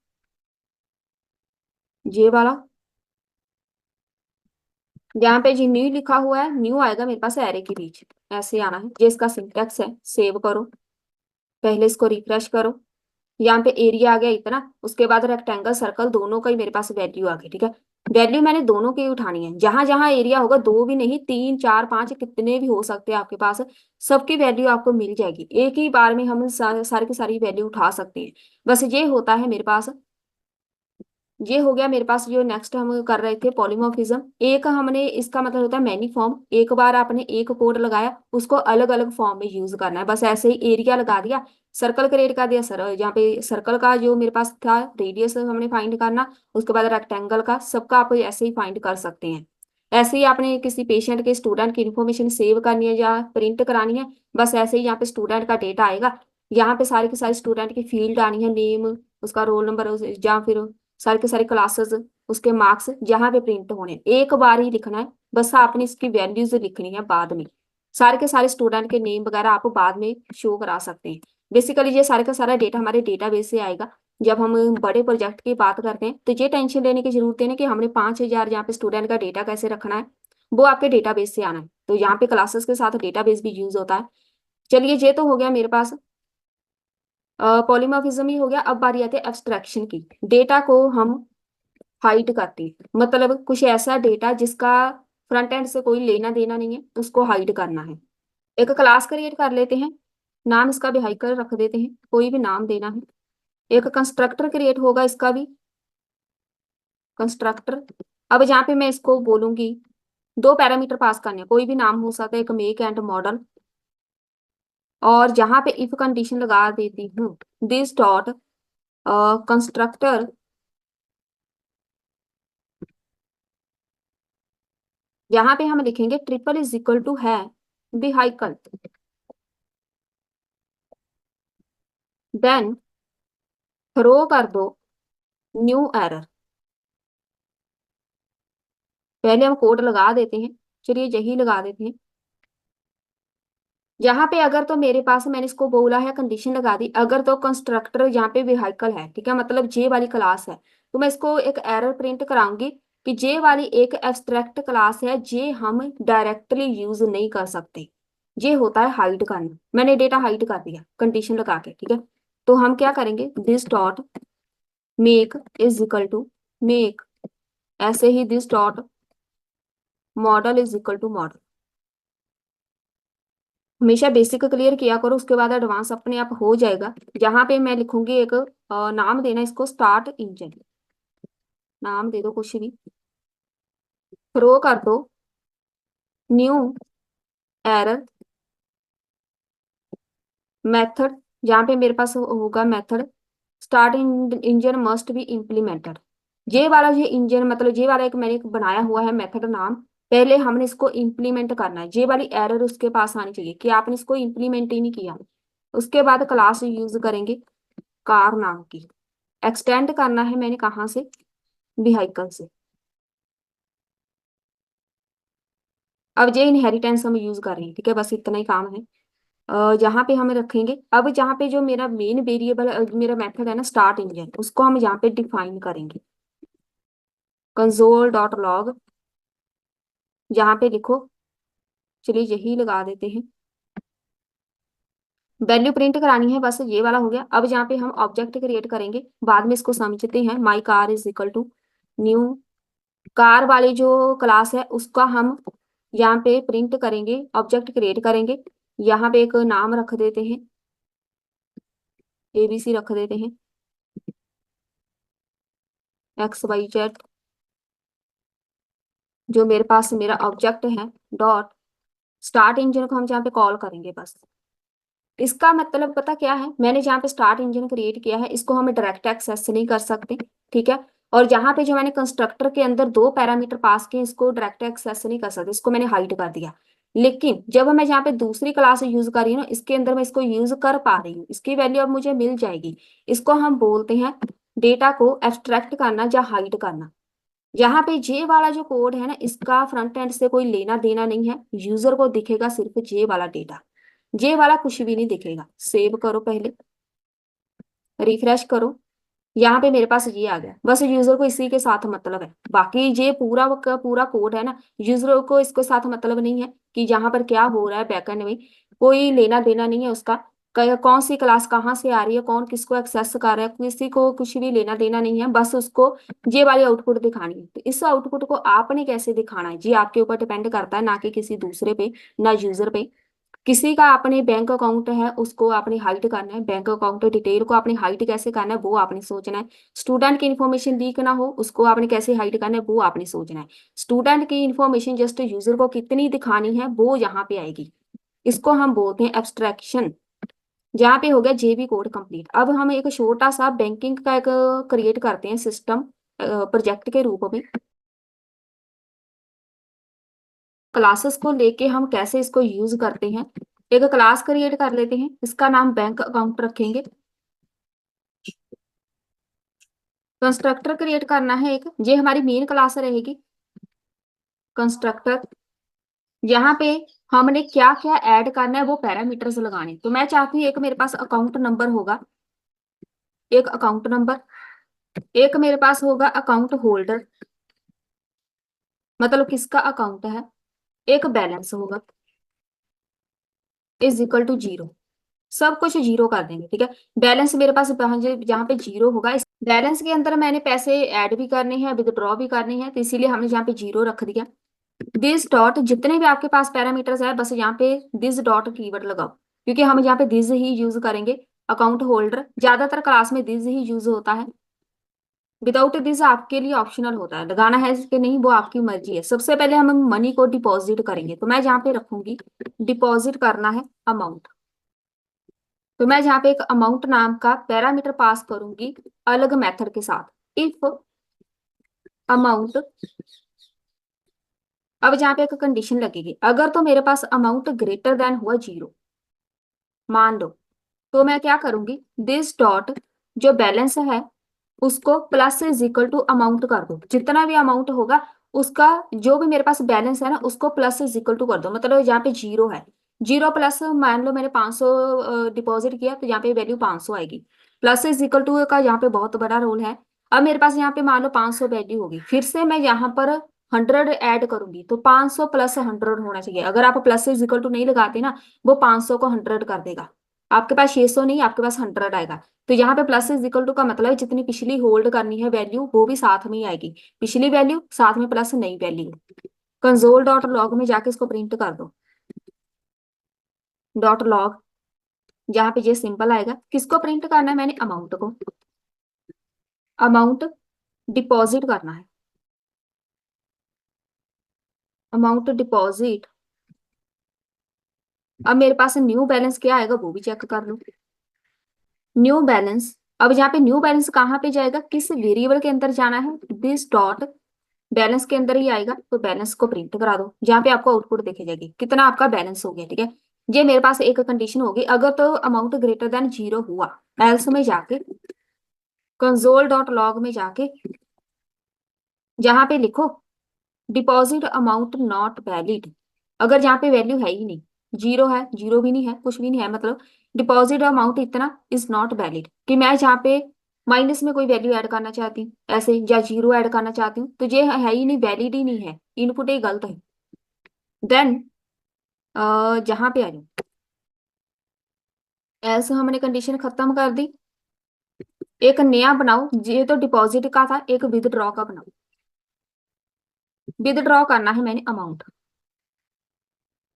ये वाला। यहाँ पे जी न्यू लिखा हुआ है, न्यू आएगा मेरे पास एरे के बीच, ऐसे आना है। ये इसका सिंटेक्स है। सेव करो, पहले इसको रिफ्रेश करो। यहाँ पे एरिया आ गया इतना, उसके बाद रेक्टेंगल सर्कल दोनों का ही मेरे पास वैल्यू आ गई, ठीक है। वैल्यू मैंने दोनों की उठानी है। जहां जहां एरिया होगा, दो भी नहीं, 3 4 5 कितने भी हो सकते हैं आपके पास, सबकी वैल्यू आपको मिल जाएगी। एक ही बार में हम सारे की सारी वैल्यू उठा सकते हैं। बस ये होता है मेरे पास। ये हो गया मेरे पास। जो नेक्स्ट हम कर रहे थे पॉलीमॉर्फिज्म, एक हमने इसका मतलब होता है मैनी फॉर्म। एक बार आपने एक कोड लगाया, उसको अलग अलग फॉर्म में यूज करना है। बस ऐसे ही एरिया लगा दिया, सर्कल क्रिएट कर दिया। सर यहाँ पे सर्कल का जो मेरे पास था रेडियस हमने फाइंड करना, उसके बाद रेक्टेंगल का, सबका आप ऐसे ही फाइंड कर सकते हैं। ऐसे ही आपने किसी पेशेंट के स्टूडेंट की इन्फॉर्मेशन सेव करनी है या प्रिंट करानी है, बस ऐसे ही यहाँ पे स्टूडेंट का डेटा आएगा। यहाँ पे सारे के सारे स्टूडेंट की फील्ड आनी है, नेम, उसका रोल नंबर, या फिर सारे के सारे क्लासेस, उसके मार्क्स जहाँ पे प्रिंट होने, एक बार ही लिखना है। बस आपने इसकी वैल्यूज लिखनी है बाद में। सारे के सारे स्टूडेंट के नेम वगैरह आप बाद में शो करा सकते हैं। बेसिकली ये सारे का सारा डेटा हमारे डेटाबेस से आएगा। जब हम बड़े प्रोजेक्ट की बात करते हैं, तो ये टेंशन लेने की जरूरत है ना कि हमने 5,000 यहाँ पे स्टूडेंट का डेटा कैसे रखना है। वो आपके डेटाबेस से आना है। तो यहाँ पे क्लासेस के साथ डेटाबेस भी यूज होता है। चलिए ये तो हो गया मेरे पास, पॉलीमॉर्फिज्म ही हो गया। अब बारी आती है एब्स्ट्रैक्शन की। डेटा को हम हाइड करते हैं, मतलब कुछ ऐसा डेटा जिसका फ्रंट एंड से कोई लेना देना नहीं है, उसको हाइड करना है। एक क्लास क्रिएट कर लेते हैं, नाम इसका भी व्हीकल रख देते हैं, कोई भी नाम देना है। एक कंस्ट्रक्टर क्रिएट होगा, इसका भी कंस्ट्रक्टर। अब जहाँ पे मैं इसको बोलूंगी, दो पैरामीटर पास करने हैं, कोई भी नाम हो सकता है, एक मेक एंड मॉडल। और जहाँ पे इफ कंडीशन लगा देती हूँ, दिस डॉट कंस्ट्रक्टर, यहाँ पे हम लिखेंगे ट्रिपल इज इक्वल टू है व्हीकल, देन थ्रो कर दो न्यू एरर। पहले हम कोड लगा देते हैं, चलिए यही लगा देते हैं। यहाँ पे अगर तो मेरे पास, मैंने इसको बोला है, कंडीशन लगा दी, अगर तो कंस्ट्रक्टर यहाँ पे व्हीकल है, ठीक है, मतलब जे वाली क्लास है, तो मैं इसको एक एरर प्रिंट कराऊंगी कि जे वाली एक एब्स्ट्रैक्ट क्लास है, जे हम डायरेक्टली यूज नहीं कर सकते। ये होता है हाइड करना। मैंने डेटा हाइड कर दिया कंडीशन लगा के, ठीक है। तो हम क्या करेंगे, this dot make is equal to make, ऐसे ही this dot model is equal to model. हमेशा बेसिक क्लियर किया करो, उसके बाद एडवांस अपने आप हो जाएगा। यहाँ पे मैं लिखूंगी एक नाम देना इसको स्टार्ट इंजन, नाम दे दो कुछ भी। थ्रो कर दो न्यू एरर मेथड, जहाँ पे मेरे पास होगा method start engine must be implemented. ये वाला, ये इंजन मतलब ये वाला एक मैंने एक बनाया हुआ है मेथड नाम, पहले हमने इसको इम्प्लीमेंट करना है। ये वाली एरर उसके पास आनी चाहिए कि आपने इसको इम्प्लीमेंट ही नहीं किया। उसके बाद क्लास यूज करेंगे कार नाम की, एक्सटेंड करना है मैंने कहाँ से, व्हीकल से। अब ये इनहेरिटेंस हम यूज कर रहे हैं, ठीक है, बस इतना ही काम है। यहाँ पे हम रखेंगे, अब जहाँ पे जो मेरा मेन वेरिएबल मेरा मेथड है ना स्टार्ट इंजन, उसको हम यहाँ पे डिफाइन करेंगे। कंसोल डॉट लॉग, यहाँ पे लिखो, चलिए यही लगा देते हैं। वैल्यू प्रिंट करानी है, बस ये वाला हो गया। अब यहाँ पे हम ऑब्जेक्ट क्रिएट करेंगे, बाद में इसको समझते हैं। My car is equal to new car वाली जो क्लास है, उसका हम यहाँ पे प्रिंट करेंगे, ऑब्जेक्ट क्रिएट करेंगे। यहाँ पे एक नाम रख देते हैं, ABC रख देते हैं, XYZ, जो मेरे पास मेरा ऑब्जेक्ट है। डॉट स्टार्ट इंजन को हम यहाँ पे कॉल करेंगे बस। इसका मतलब पता क्या है, मैंने जहाँ पे स्टार्ट इंजन क्रिएट किया है इसको हम डायरेक्ट एक्सेस नहीं कर सकते, ठीक है। और जहाँ पे जो मैंने कंस्ट्रक्टर के अंदर दो पैरामीटर पास किए इसको डायरेक्ट एक्सेस नहीं कर सकते, इसको मैंने हाइड कर दिया। लेकिन जब मैं जहाँ पे दूसरी क्लास यूज कर रही हूँ ना, इसके अंदर मैं इसको यूज कर पा रही हूँ, इसकी वैल्यू अब मुझे मिल जाएगी। इसको हम बोलते हैं डेटा को एब्स्ट्रैक्ट करना या हाइड करना। यहाँ पे जे वाला जो कोड है ना, इसका फ्रंट एंड से कोई लेना देना नहीं है, यूजर को दिखेगा सिर्फ जे वाला डेटा, जे वाला कुछ भी नहीं दिखेगा। सेव करो पहले, रिफ्रेश करो, यहाँ पे मेरे पास ये आ गया। बस यूजर को इसी के साथ मतलब है, बाकी ये पूरा का पूरा कोड है ना, यूजर को इसके साथ मतलब नहीं है कि यहाँ पर क्या हो रहा है बैकएंड में, कोई लेना देना नहीं है उसका। कौन सी क्लास कहाँ से आ रही है, कौन किसको एक्सेस कर रहा है, किसी को कुछ भी लेना देना नहीं है, बस उसको ये वाली आउटपुट दिखानी है। तो इस आउटपुट को आपने कैसे दिखाना है जी आपके ऊपर डिपेंड करता है, ना कि किसी दूसरे पे, ना यूजर पे। किसी का अपने बैंक अकाउंट है उसको आपने हाइड करना है, बैंक अकाउंट डिटेल को आपने हाइड कैसे करना है वो आपने सोचना है। स्टूडेंट की इन्फॉर्मेशन लीक ना हो उसको आपने कैसे हाइड करना है वो आपने सोचना है। स्टूडेंट की इन्फॉर्मेशन जस्ट यूजर को कितनी दिखानी है वो यहाँ पे आएगी। इसको हम बोलते हैं एब्स्ट्रैक्शन। जहाँ पे हो गया जेबी कोड कंप्लीट। अब हम एक छोटा सा बैंकिंग का एक क्रिएट करते हैं सिस्टम प्रोजेक्ट के रूप में। क्लासेस को लेके हम कैसे इसको यूज करते हैं, एक क्लास क्रिएट कर लेते हैं, इसका नाम बैंक अकाउंट रखेंगे। कंस्ट्रक्टर क्रिएट करना है एक, ये हमारी मेन क्लास रहेगी कंस्ट्रक्टर। यहाँ पे हमने क्या क्या ऐड करना है वो पैरामीटर्स लगाने। तो मैं चाहती हूँ एक मेरे पास अकाउंट नंबर होगा, एक अकाउंट नंबर, एक मेरे पास होगा अकाउंट होल्डर, मतलब किसका अकाउंट है, एक बैलेंस होगा इज इक्वल टू जीरो। सब कुछ जीरो कर देंगे, ठीक है। बैलेंस मेरे पास जहाँ पे जीरो होगा, इस बैलेंस के अंदर मैंने पैसे ऐड भी करने हैं विदड्रॉ भी करने हैं, तो इसीलिए हमने यहाँ पे जीरो रख दिया। दिस डॉट, जितने भी आपके पास पैरामीटर्स है बस यहाँ पे दिस डॉट कीवर्ड लगाओ, क्योंकि हम यहाँ पे दिस ही यूज करेंगे। अकाउंट होल्डर ज्यादातर क्लास में दिस ही यूज होता है, विदाउट दिस आपके लिए ऑप्शनल होता है, लगाना है कि नहीं वो आपकी मर्जी है। सबसे पहले हम मनी को डिपॉजिट करेंगे, तो मैं जहाँ पे रखूंगी डिपॉजिट करना है अमाउंट। तो मैं यहाँ पे एक अमाउंट नाम का पैरामीटर पास करूंगी अलग मेथड के साथ, इफ अमाउंट। अब जहाँ पे एक कंडीशन लगेगी, अगर तो मेरे पास अमाउंट ग्रेटर देन हुआ जीरो मान लो, तो मैं क्या करूंगी दिस डॉट जो बैलेंस है उसको plus is equal to amount कर दो। जितना भी अमाउंट होगा उसका जो भी मेरे पास बैलेंस है ना उसको प्लस इज इक्वल टू कर दो। मतलब यहाँ पे जीरो है, जीरो प्लस मान लो मैंने 500 डिपॉजिट किया तो यहाँ पे वैल्यू 500 आएगी। प्लस इज इक्वल टू का यहाँ पे बहुत बड़ा रोल है। अब मेरे पास यहाँ पे मान लो 500 वैल्यू होगी, फिर से मैं यहाँ पर 100 ऐड करूंगी, तो 500 प्लस 100 होना चाहिए। अगर आप प्लस इज इक्वल टू नहीं लगाते ना, वो 500 को 100 कर देगा। आपके पास 600 नहीं, आपके पास 100 आएगा। तो यहाँ पे प्लस इज इक्वल टू का मतलब है जितनी पिछली होल्ड करनी है वैल्यू वो भी साथ में ही आएगी, पिछली वैल्यू साथ में प्लस नई वैल्यू। कंसोल डॉट लॉग में जाके इसको प्रिंट कर दो, डॉट लॉग, जहाँ पे ये सिंपल आएगा। किसको प्रिंट करना है, मैंने अमाउंट को, अमाउंट डिपॉजिट करना है, अमाउंट डिपॉजिट। अब मेरे पास न्यू बैलेंस क्या आएगा वो भी चेक कर लो, न्यू बैलेंस। अब यहाँ पे न्यू बैलेंस कहाँ पे जाएगा, किस वेरिएबल के अंदर जाना है, दिस डॉट बैलेंस के अंदर ही आएगा। तो बैलेंस को प्रिंट करा दो, जहाँ पे आपको आउटपुट दिखे जाएगी कितना आपका बैलेंस हो गया, ठीक है। ये मेरे पास एक कंडीशन होगी, अगर तो अमाउंट ग्रेटर देन जीरो हुआ, एल्स में जाके कंसोल डॉट लॉग में जाके जहाँ पे लिखो डिपॉजिट अमाउंट नॉट वैलिड। अगर जहाँ पे वैल्यू है ही नहीं, जीरो है, जीरो भी नहीं है, कुछ भी नहीं है, मतलब डिपॉजिट अमाउंट इतना इज नॉट वैलिड, कि मैं जहाँ पे माइनस में कोई वैल्यू ऐड करना चाहती हूँ ऐसे, या जीरो ऐड करना चाहती हूँ, तो ये है ही नहीं, वैलिड ही नहीं है, इनपुट ही गलत है। देन जहाँ पे आ जाओ, ऐसे हमने कंडीशन खत्म कर दी। एक नया बनाओ, ये तो डिपॉजिट का था, एक विदड्रॉ का बनाओ। विदड्रॉ करना है मैंने अमाउंट,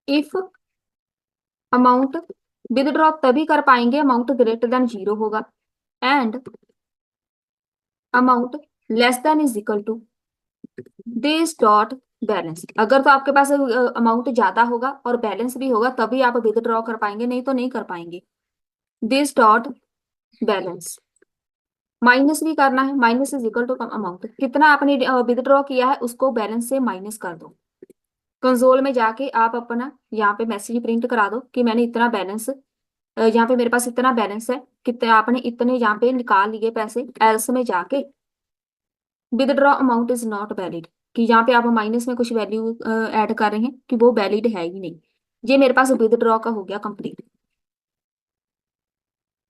इफ अमाउंट, विदड्रॉ तभी कर पाएंगे अमाउंट ग्रेटर देन जीरो होगा, and amount less than is equal to this dot balance. अगर तो आपके पास अमाउंट ज्यादा होगा और बैलेंस भी होगा तभी आप विदड्रॉ कर पाएंगे, नहीं तो नहीं कर पाएंगे। This dot balance. माइनस भी करना है, minus is equal to amount, कितना आपने विदड्रॉ किया है उसको बैलेंस से माइनस कर दो। कंसोल में जाके आप अपना यहाँ पे मैसेज प्रिंट करा दो कि मैंने इतना बैलेंस, यहाँ पे मेरे पास इतना बैलेंस है, कितने आपने इतने यहाँ पे निकाल लिए पैसे। एल्स में जाके withdraw amount is not valid, कि यहाँ पे आप माइनस में कुछ वैल्यू ऐड कर रहे हैं कि वो वैलिड है ही नहीं। ये मेरे पास विदड्रॉ का हो गया कंप्लीट।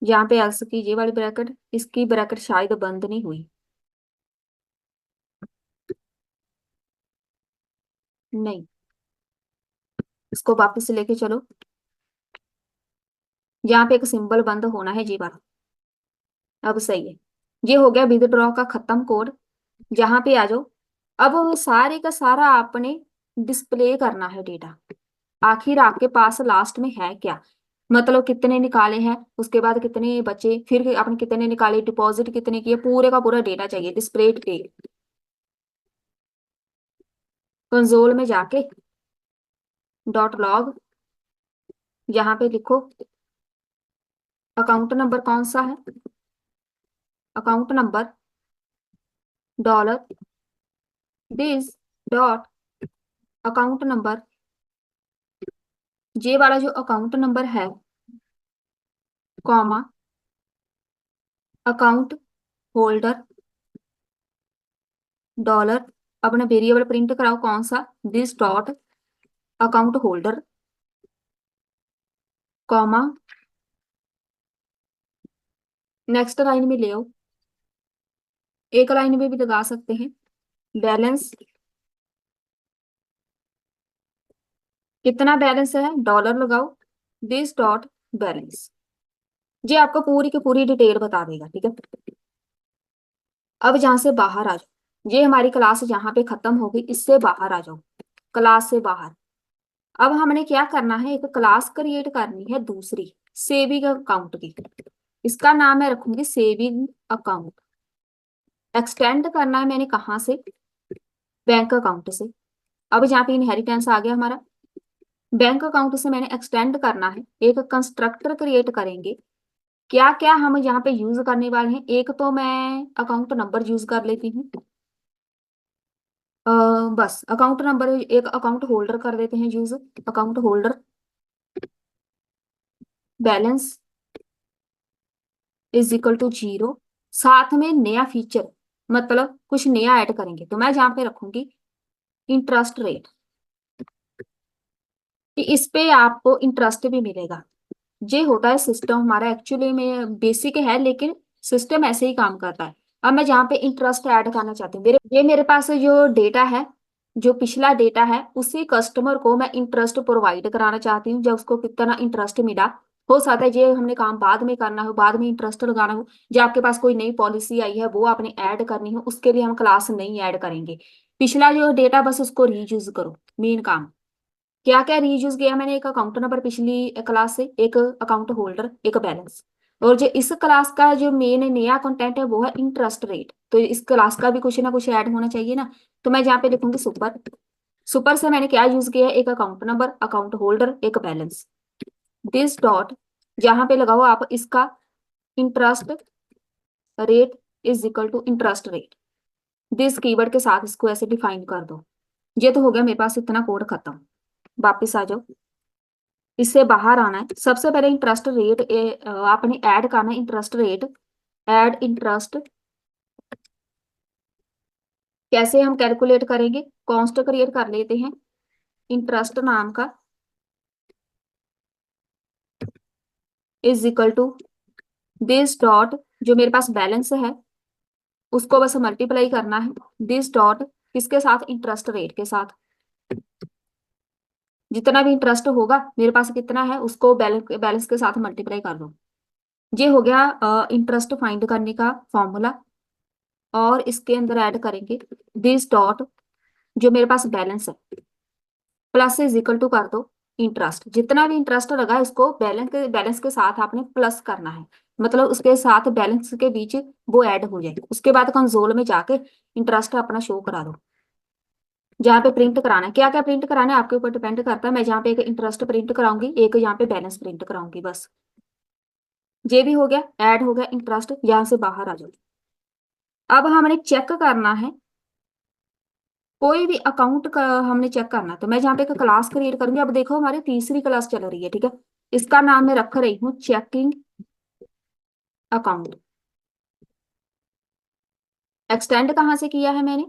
यहाँ पे एल्स की ये वाली ब्रैकेट, इसकी ब्रैकेट शायद बंद नहीं हुई, नहीं, इसको वापस से लेके चलो। यहाँ पे एक सिंबल बंद होना है जी बार। अब सही है। ये हो गया विदड्रॉ का खत्म कोड। जहां पे आ जाओ। अब वो सारे का सारा आपने डिस्प्ले करना है डेटा। आखिर आपके पास लास्ट में है क्या, मतलब कितने निकाले हैं, उसके बाद कितने बचे, फिर आपने कितने निकाले, डिपॉजिट कितने किए, पूरे का पूरा डेटा चाहिए, डिस्प्ले डिटेल। कंसोल में जाके डॉट लॉग, यहाँ पे लिखो अकाउंट नंबर कौन सा है, account number dollar this dot account number, ये वाला जो अकाउंट नंबर है, कॉमा अकाउंट होल्डर डॉलर, अपना वेरिएबल प्रिंट कराओ कौन सा, this dot account holder, comma next line में ले आओ, एक लाइन में भी लगा सकते हैं, बैलेंस, कितना बैलेंस है डॉलर लगाओ, दिस डॉट बैलेंस। ये आपको पूरी की पूरी डिटेल बता देगा, ठीक है। अब जहां से बाहर आ जाओ, ये हमारी क्लास यहाँ पे खत्म हो गई, इससे बाहर आ जाओ, क्लास से बाहर। अब हमने क्या करना है, एक क्लास क्रिएट करनी है दूसरी, सेविंग अकाउंट की। इसका नाम मैं रखूंगी सेविंग अकाउंट। एक्सटेंड करना है मैंने कहाँ से, बैंक अकाउंट से। अब यहाँ पे इनहेरिटेंस आ गया हमारा, बैंक अकाउंट से मैंने एक्सटेंड करना है, एक कंस्ट्रक्टर क्रिएट करेंगे। क्या क्या हम यहाँ पे यूज करने वाले हैं, एक तो मैं अकाउंट नंबर यूज कर लेती हूँ। बस अकाउंट नंबर, एक अकाउंट होल्डर कर देते हैं use, account holder balance is equal to 0। साथ में नया फीचर, मतलब कुछ नया ऐड करेंगे, तो मैं यहाँ पे रखूंगी इंटरेस्ट रेट, कि इस पे आपको इंटरेस्ट भी मिलेगा। ये होता है सिस्टम हमारा, एक्चुअली में बेसिक है लेकिन सिस्टम ऐसे ही काम करता है। अब मैं जहाँ पे इंटरेस्ट ऐड करना चाहती हूँ, मेरे पास जो डेटा है, जो पिछला डेटा है, उसी कस्टमर को मैं इंटरेस्ट प्रोवाइड कराना चाहती हूँ, जब उसको कितना इंटरेस्ट मिला। हो सकता है ये हमने काम बाद में करना हो, बाद में इंटरेस्ट लगाना हो, जो आपके पास कोई नई पॉलिसी आई है वो आपने ऐड करनी हो, उसके लिए हम क्लास नहीं ऐड करेंगे। पिछला जो डेटा बस उसको रीयूज करो, मेन काम। क्या क्या रीयूज किया मैंने, एक अकाउंट नंबर पिछली क्लास से, एक अकाउंट होल्डर, एक बैलेंस। और जो इस क्लास का जो मेन नया कंटेंट है वो है इंटरेस्ट रेट, तो इस क्लास का भी कुछ ना कुछ ऐड होना चाहिए ना। तो मैं यहाँ पे लिखूंगी सुपर। सुपर से मैंने क्या यूज किया है, एक अकाउंट नंबर, अकाउंट होल्डर, एक बैलेंस, दिस डॉट, यहाँ पे लगाओ आप इसका interest rate is equal to interest rate, this keyword के साथ इसको ऐसे डिफाइन कर दो। ये तो हो गया मेरे पास इतना कोड खत्म। वापिस आ जाओ, इससे बाहर आना है, सबसे पहले इंटरेस्ट रेट आपने ऐड करना है, इंटरेस्ट रेट, ऐड इंटरेस्ट। कैसे हम कैलकुलेट करेंगे, कॉन्स्ट क्रिएट कर लेते हैं इंटरेस्ट नाम का, is equal to this dot, जो मेरे पास बैलेंस है उसको बस मल्टीप्लाई करना है, दिस डॉट किसके साथ, इंटरेस्ट रेट के साथ। जितना भी इंटरेस्ट होगा मेरे पास कितना है उसको बैलेंस बैलेंस के साथ मल्टीप्लाई कर दो। ये हो गया इंटरेस्ट फाइंड करने का फॉर्मूला। और इसके अंदर ऐड करेंगे दिस डॉट, जो मेरे पास बैलेंस है, प्लस इज इक्वल टू कर दो इंटरेस्ट, जितना भी इंटरेस्ट लगा है उसको बैलेंस के साथ आपने प्लस करना है, मतलब उसके साथ बैलेंस के बीच वो ऐड हो जाए। उसके बाद कंसोल में जाके इंटरेस्ट अपना शो करा दो। जहाँ पे प्रिंट कराना है, क्या क्या प्रिंट कराना है आपके ऊपर डिपेंड करता है। मैं जहाँ पे एक इंटरेस्ट प्रिंट कराऊंगी, एक यहाँ पे बैलेंस प्रिंट कराऊंगी बस। ये भी हो गया, ऐड हो गया इंटरेस्ट, यहाँ से बाहर आ जाओ। अब हमने चेक करना है कोई भी अकाउंट का, हमने चेक करना है। तो मैं जहाँ पे एक क्लास क्रिएट करूंगी, अब देखो हमारी तीसरी क्लास चल रही है, ठीक है। इसका नाम मैं रख रही हूँ चेकिंग अकाउंट। एक्सटेंड कहाँ से किया है मैंने,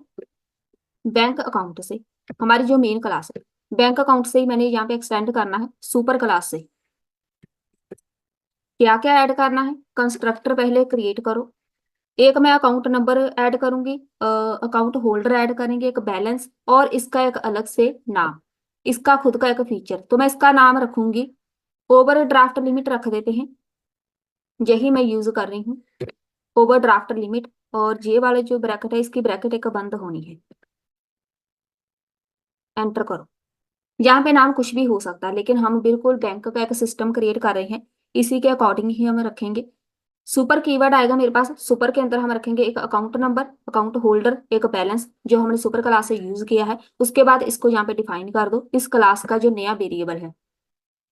बैंक अकाउंट से। हमारी जो मेन क्लास है बैंक अकाउंट से ही मैंने यहाँ पे एक्सटेंड करना है सुपर क्लास से। क्या क्या ऐड करना है, कंस्ट्रक्टर पहले क्रिएट करो। एक मैं अकाउंट नंबर ऐड करूंगी, अकाउंट होल्डर ऐड करेंगे, एक बैलेंस, और इसका एक अलग से नाम, इसका खुद का एक फीचर। तो मैं इसका नाम रखूंगी ओवर ड्राफ्ट लिमिट रख देते हैं, यही मैं यूज कर रही हूँ, ओवर ड्राफ्ट लिमिट। और ये वाले जो ब्रैकेट है इसकी ब्रैकेट एक बंद होनी है। एंटर करो। यहाँ पे नाम कुछ भी हो सकता है, लेकिन हम बिल्कुल बैंक का एक सिस्टम क्रिएट कर रहे हैं, इसी के अकॉर्डिंग ही हम रखेंगे। सुपर कीवर्ड आएगा मेरे पास, सुपर के अंदर हम रखेंगे एक अकाउंट नंबर, अकाउंट होल्डर, एक बैलेंस जो हमने सुपर क्लास से यूज किया है। उसके बाद इसको यहाँ पे डिफाइन कर दो, इस क्लास का जो नया वेरिएबल है।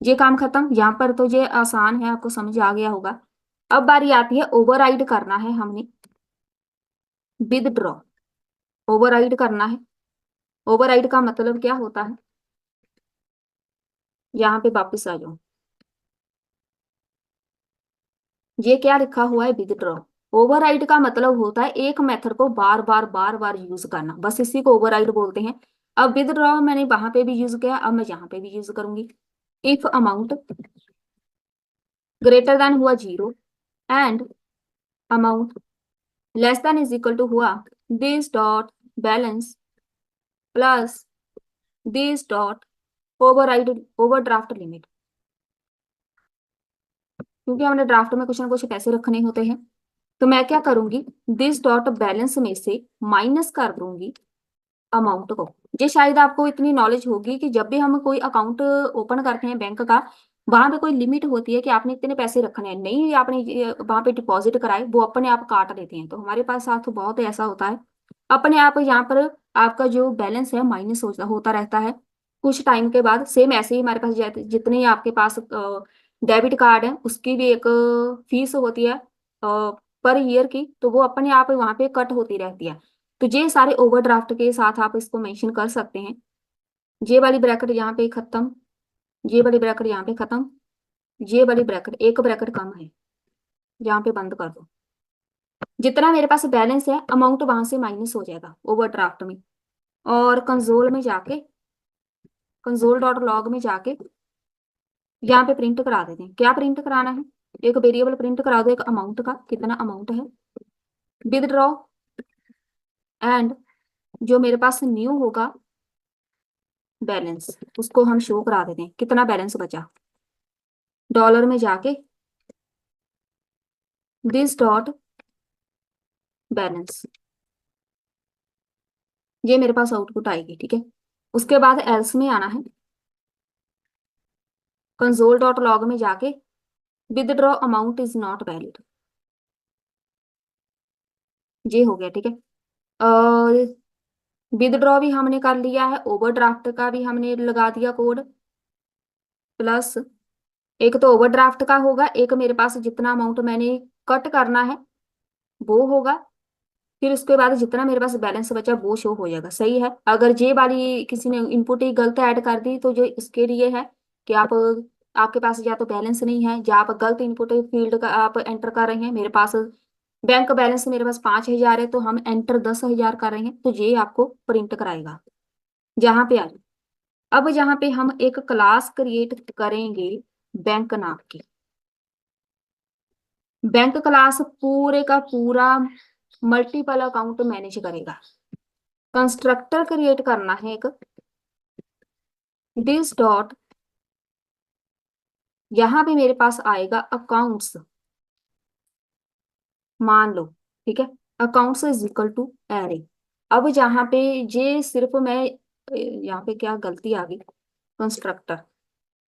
ये काम खत्म, यहाँ पर तो ये आसान है, आपको समझ आ गया होगा। अब बारी आती है ओवरराइड करना है हमने विदड्रॉ। ओवरराइड करना है, ओवरराइड का मतलब क्या होता है, यहाँ पे वापिस आ जाओ। ये क्या लिखा हुआ है, विदड्रॉ। ओवरराइड का मतलब होता है एक मेथड को बार बार यूज करना, बस इसी को ओवरराइड बोलते हैं। अब विदड्रॉ मैंने वहां पे भी यूज किया, अब मैं यहाँ पे भी यूज करूंगी। इफ अमाउंट ग्रेटर देन हुआ zero and amount less than is equal to हुआ this dot balance plus this dot override overdraft limit. क्योंकि हमने ड्राफ्ट में कुछ ना कुछ पैसे रखने होते हैं, तो मैं क्या करूंगी, दिस डॉट बैलेंस में से माइनस कर दूंगी अमाउंट को। ये शायद आपको इतनी नॉलेज होगी कि जब भी हम कोई अकाउंट ओपन करते हैं बैंक का, वहां पे कोई लिमिट होती है कि आपने इतने पैसे रखने हैं, नहीं आपने वहां पे डिपॉजिट कराए, वो अपने आप काट देते हैं। तो हमारे पास साथ तो बहुत ऐसा होता है, अपने आप यहाँ पर आपका जो बैलेंस है माइनस होता रहता है। कुछ टाइम के बाद सेम ऐसे ही हमारे पास जितने आपके पास डेबिट कार्ड है उसकी भी एक फीस होती है पर ईयर की, तो वो अपने आप वहां पे कट होती रहती है। तो ये सारे ओवरड्राफ्ट के साथ आप इसको मेंशन कर सकते हैं। ये वाली ब्रैकेट यहाँ पे खत्म, ये वाली ब्रैकेट यहाँ पे खत्म, ये वाली ब्रैकेट एक ब्रैकेट कम है, यहाँ पे बंद कर दो। जितना मेरे पास बैलेंस है अमाउंट वहां से माइनस हो जाएगा ओवरड्राफ्ट में। और कंसोल में जाके, कंसोल डॉट लॉग में जाके यहाँ पे प्रिंट करा देते हैं। क्या प्रिंट कराना है, एक वेरिएबल प्रिंट करा दो, एक अमाउंट का, कितना अमाउंट है, विदड्रॉ, एंड जो मेरे पास न्यू होगा बैलेंस, उसको हम शो करा देते हैं कितना बैलेंस बचा। डॉलर में जाके दिस डॉट बैलेंस, ये मेरे पास आउटपुट आएगी, ठीक है। उसके बाद एल्स में आना है, कंसोल डॉट लॉग में जाके withdraw amount is not valid, ये हो गया, ठीक है। और विदड्रॉ भी हमने कर लिया है, ओवरड्राफ्ट का भी हमने लगा दिया कोड, प्लस एक तो ओवरड्राफ्ट का होगा, एक मेरे पास जितना अमाउंट मैंने कट करना है वो होगा, फिर उसके बाद जितना मेरे पास बैलेंस बचा वो शो हो जाएगा। सही है, अगर जे वाली किसी ने इनपुट ही गलत ऐड कर दी तो जो इसके लिए है कि आप, आपके पास या तो बैलेंस नहीं है या आप गलत इनपुट फील्ड का आप एंटर कर रहे हैं। मेरे पास बैंक बैलेंस मेरे पास 5,000 है, तो हम एंटर 10,000 कर रहे हैं, तो ये आपको प्रिंट कराएगा। जहाँ पे आ जाए, अब यहाँ पे हम एक क्लास क्रिएट करेंगे बैंक नाम की। बैंक क्लास पूरे का पूरा मल्टीपल अकाउंट मैनेज करेगा। कंस्ट्रक्टर क्रिएट करना है एक, दिस डॉट, यहां पे मेरे पास आएगा अकाउंट्स, मान लो, ठीक है। Accounts is equal to array. अब जहां पे ये सिर्फ मैं यहाँ पे क्या गलती आ गई, कंस्ट्रक्टर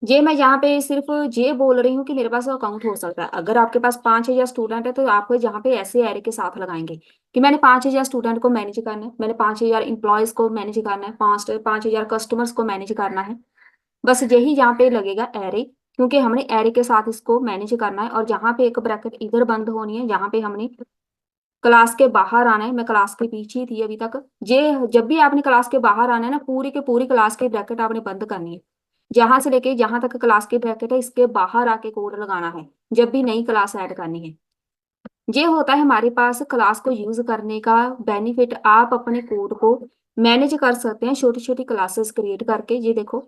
ये मैं यहाँ पे सिर्फ ये बोल रही हूँ कि मेरे पास अकाउंट हो सकता है। अगर आपके पास 5,000 स्टूडेंट है तो आप जहाँ पे ऐसे एरे के साथ लगाएंगे कि मैंने 5,000 स्टूडेंट को मैनेज करना है, मैंने 5,000 इंप्लॉयज को मैनेज करना है, 5,000 कस्टमर्स को मैनेज करना है, बस यही यहाँ पे लगेगा एरे। क्योंकि हमने एरे के साथ इसको मैनेज करना है, और जहाँ पे एक ब्रैकेट इधर बंद होनी है, जहाँ पे हमने क्लास के बाहर आना है, मैं क्लास के पीछे ही थी अभी तक। ये जब भी आपने क्लास के बाहर आना है ना, पूरी के पूरी क्लास के ब्रैकेट आपने बंद करनी है। जहां से लेके जहां तक क्लास के ब्रैकेट है, इसके बाहर आके कोड लगाना है जब भी नई क्लास ऐड करनी है। ये होता है हमारे पास क्लास को यूज करने का बेनिफिट। आप अपने कोड को मैनेज कर सकते हैं छोटी छोटी क्लासेस क्रिएट करके। ये देखो,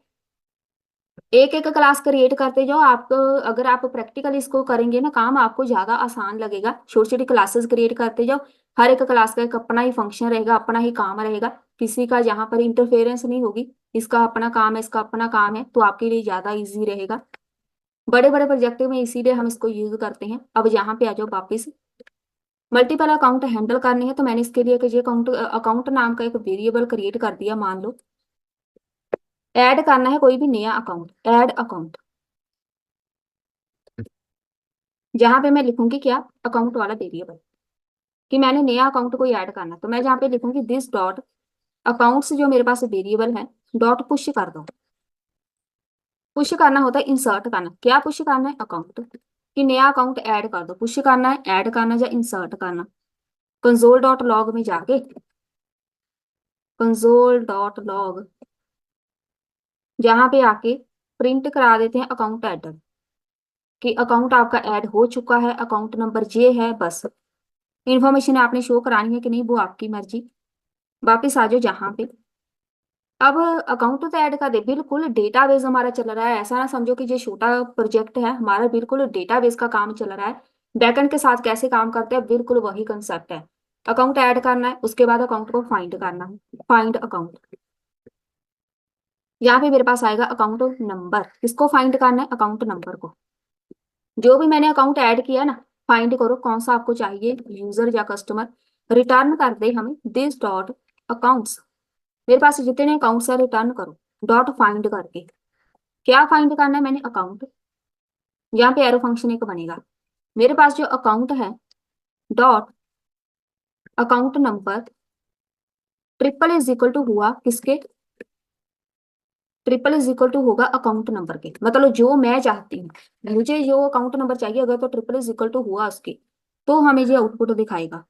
एक एक क्लास क्रिएट करते जाओ आप। अगर आप प्रैक्टिकल इसको करेंगे ना काम, आपको ज्यादा आसान लगेगा। छोटी छोटी क्लासेस क्रिएट करते जाओ, हर एक क्लास का एक अपना ही फंक्शन रहेगा, अपना ही काम रहेगा, किसी का यहाँ पर इंटरफेरेंस नहीं होगी। इसका अपना काम है, इसका अपना काम है, तो आपके लिए ज्यादा इजी रहेगा। बड़े बड़े प्रोजेक्ट में इसीलिए हम इसको यूज करते हैं। अब यहाँ पे आ जाओ वापिस। मल्टीपल अकाउंट हैंडल करने हैं तो मैंने इसके लिए ये अकाउंट अकाउंट नाम का एक वेरिएबल क्रिएट कर दिया। मान लो ऐड करना है कोई भी नया अकाउंट, ऐड अकाउंट, जहां पे मैं लिखूंगी क्या, अकाउंट वाला वेरिएबल, कि मैंने नया अकाउंट कोई ऐड करना। तो मैं जहाँ पे लिखूंगी दिस डॉट अकाउंट्स, जो मेरे पास वेरिएबल है, डॉट पुश कर दो। पुश करना होता है इंसर्ट करना। क्या पुश करना है, अकाउंट, कि नया अकाउंट ऐड कर दो। पुश करना है ऐड करना या इंसर्ट करना। कंसोल डॉट लॉग में जाके, कंसोल डॉट लॉग, जहां पे आके प्रिंट करा देते हैं अकाउंट एडर, कि अकाउंट आपका ऐड हो चुका है, अकाउंट नंबर ये है। बस इन्फॉर्मेशन आपने शो करानी है कि नहीं, वो आपकी मर्जी। वापिस आ जाओ जहां पे। अब अकाउंट तो ऐड कर दे, बिल्कुल डेटाबेस हमारा चल रहा है। ऐसा ना समझो कि ये छोटा प्रोजेक्ट है हमारा, बिल्कुल डेटाबेस का काम चल रहा है। बैकएंड के साथ कैसे काम करते हैं, बिल्कुल वही कंसेप्ट है। अकाउंट ऐड करना है, उसके बाद अकाउंट को फाइंड करना है, फाइंड अकाउंट। यहाँ पे मेरे पास आएगा अकाउंट नंबर, किसको फाइंड करना है, अकाउंट नंबर को। जो भी मैंने अकाउंट ऐड किया ना, फाइंड करो कौन सा आपको चाहिए, यूजर या कस्टमर। रिटर्न कर दे हमें दिस डॉट अकाउंट्स। मेरे पास जितने अकाउंट्स है रिटर्न करो डॉट फाइंड करके। क्या फाइंड करना है मैंने, अकाउंट। यहाँ पे एरो फंक्शन एक बनेगा। मेरे पास जो अकाउंट है, dot account number, triple is equal to हुआ किसके, ट्रिपल इज इक्वल टू होगा अकाउंट नंबर के। मतलब जो मैं चाहती हूँ, मुझे जो अकाउंट नंबर चाहिए, अगर तो ट्रिपल इज इक्वल टू हुआ उसके, तो हमें ये आउटपुट दिखाएगा।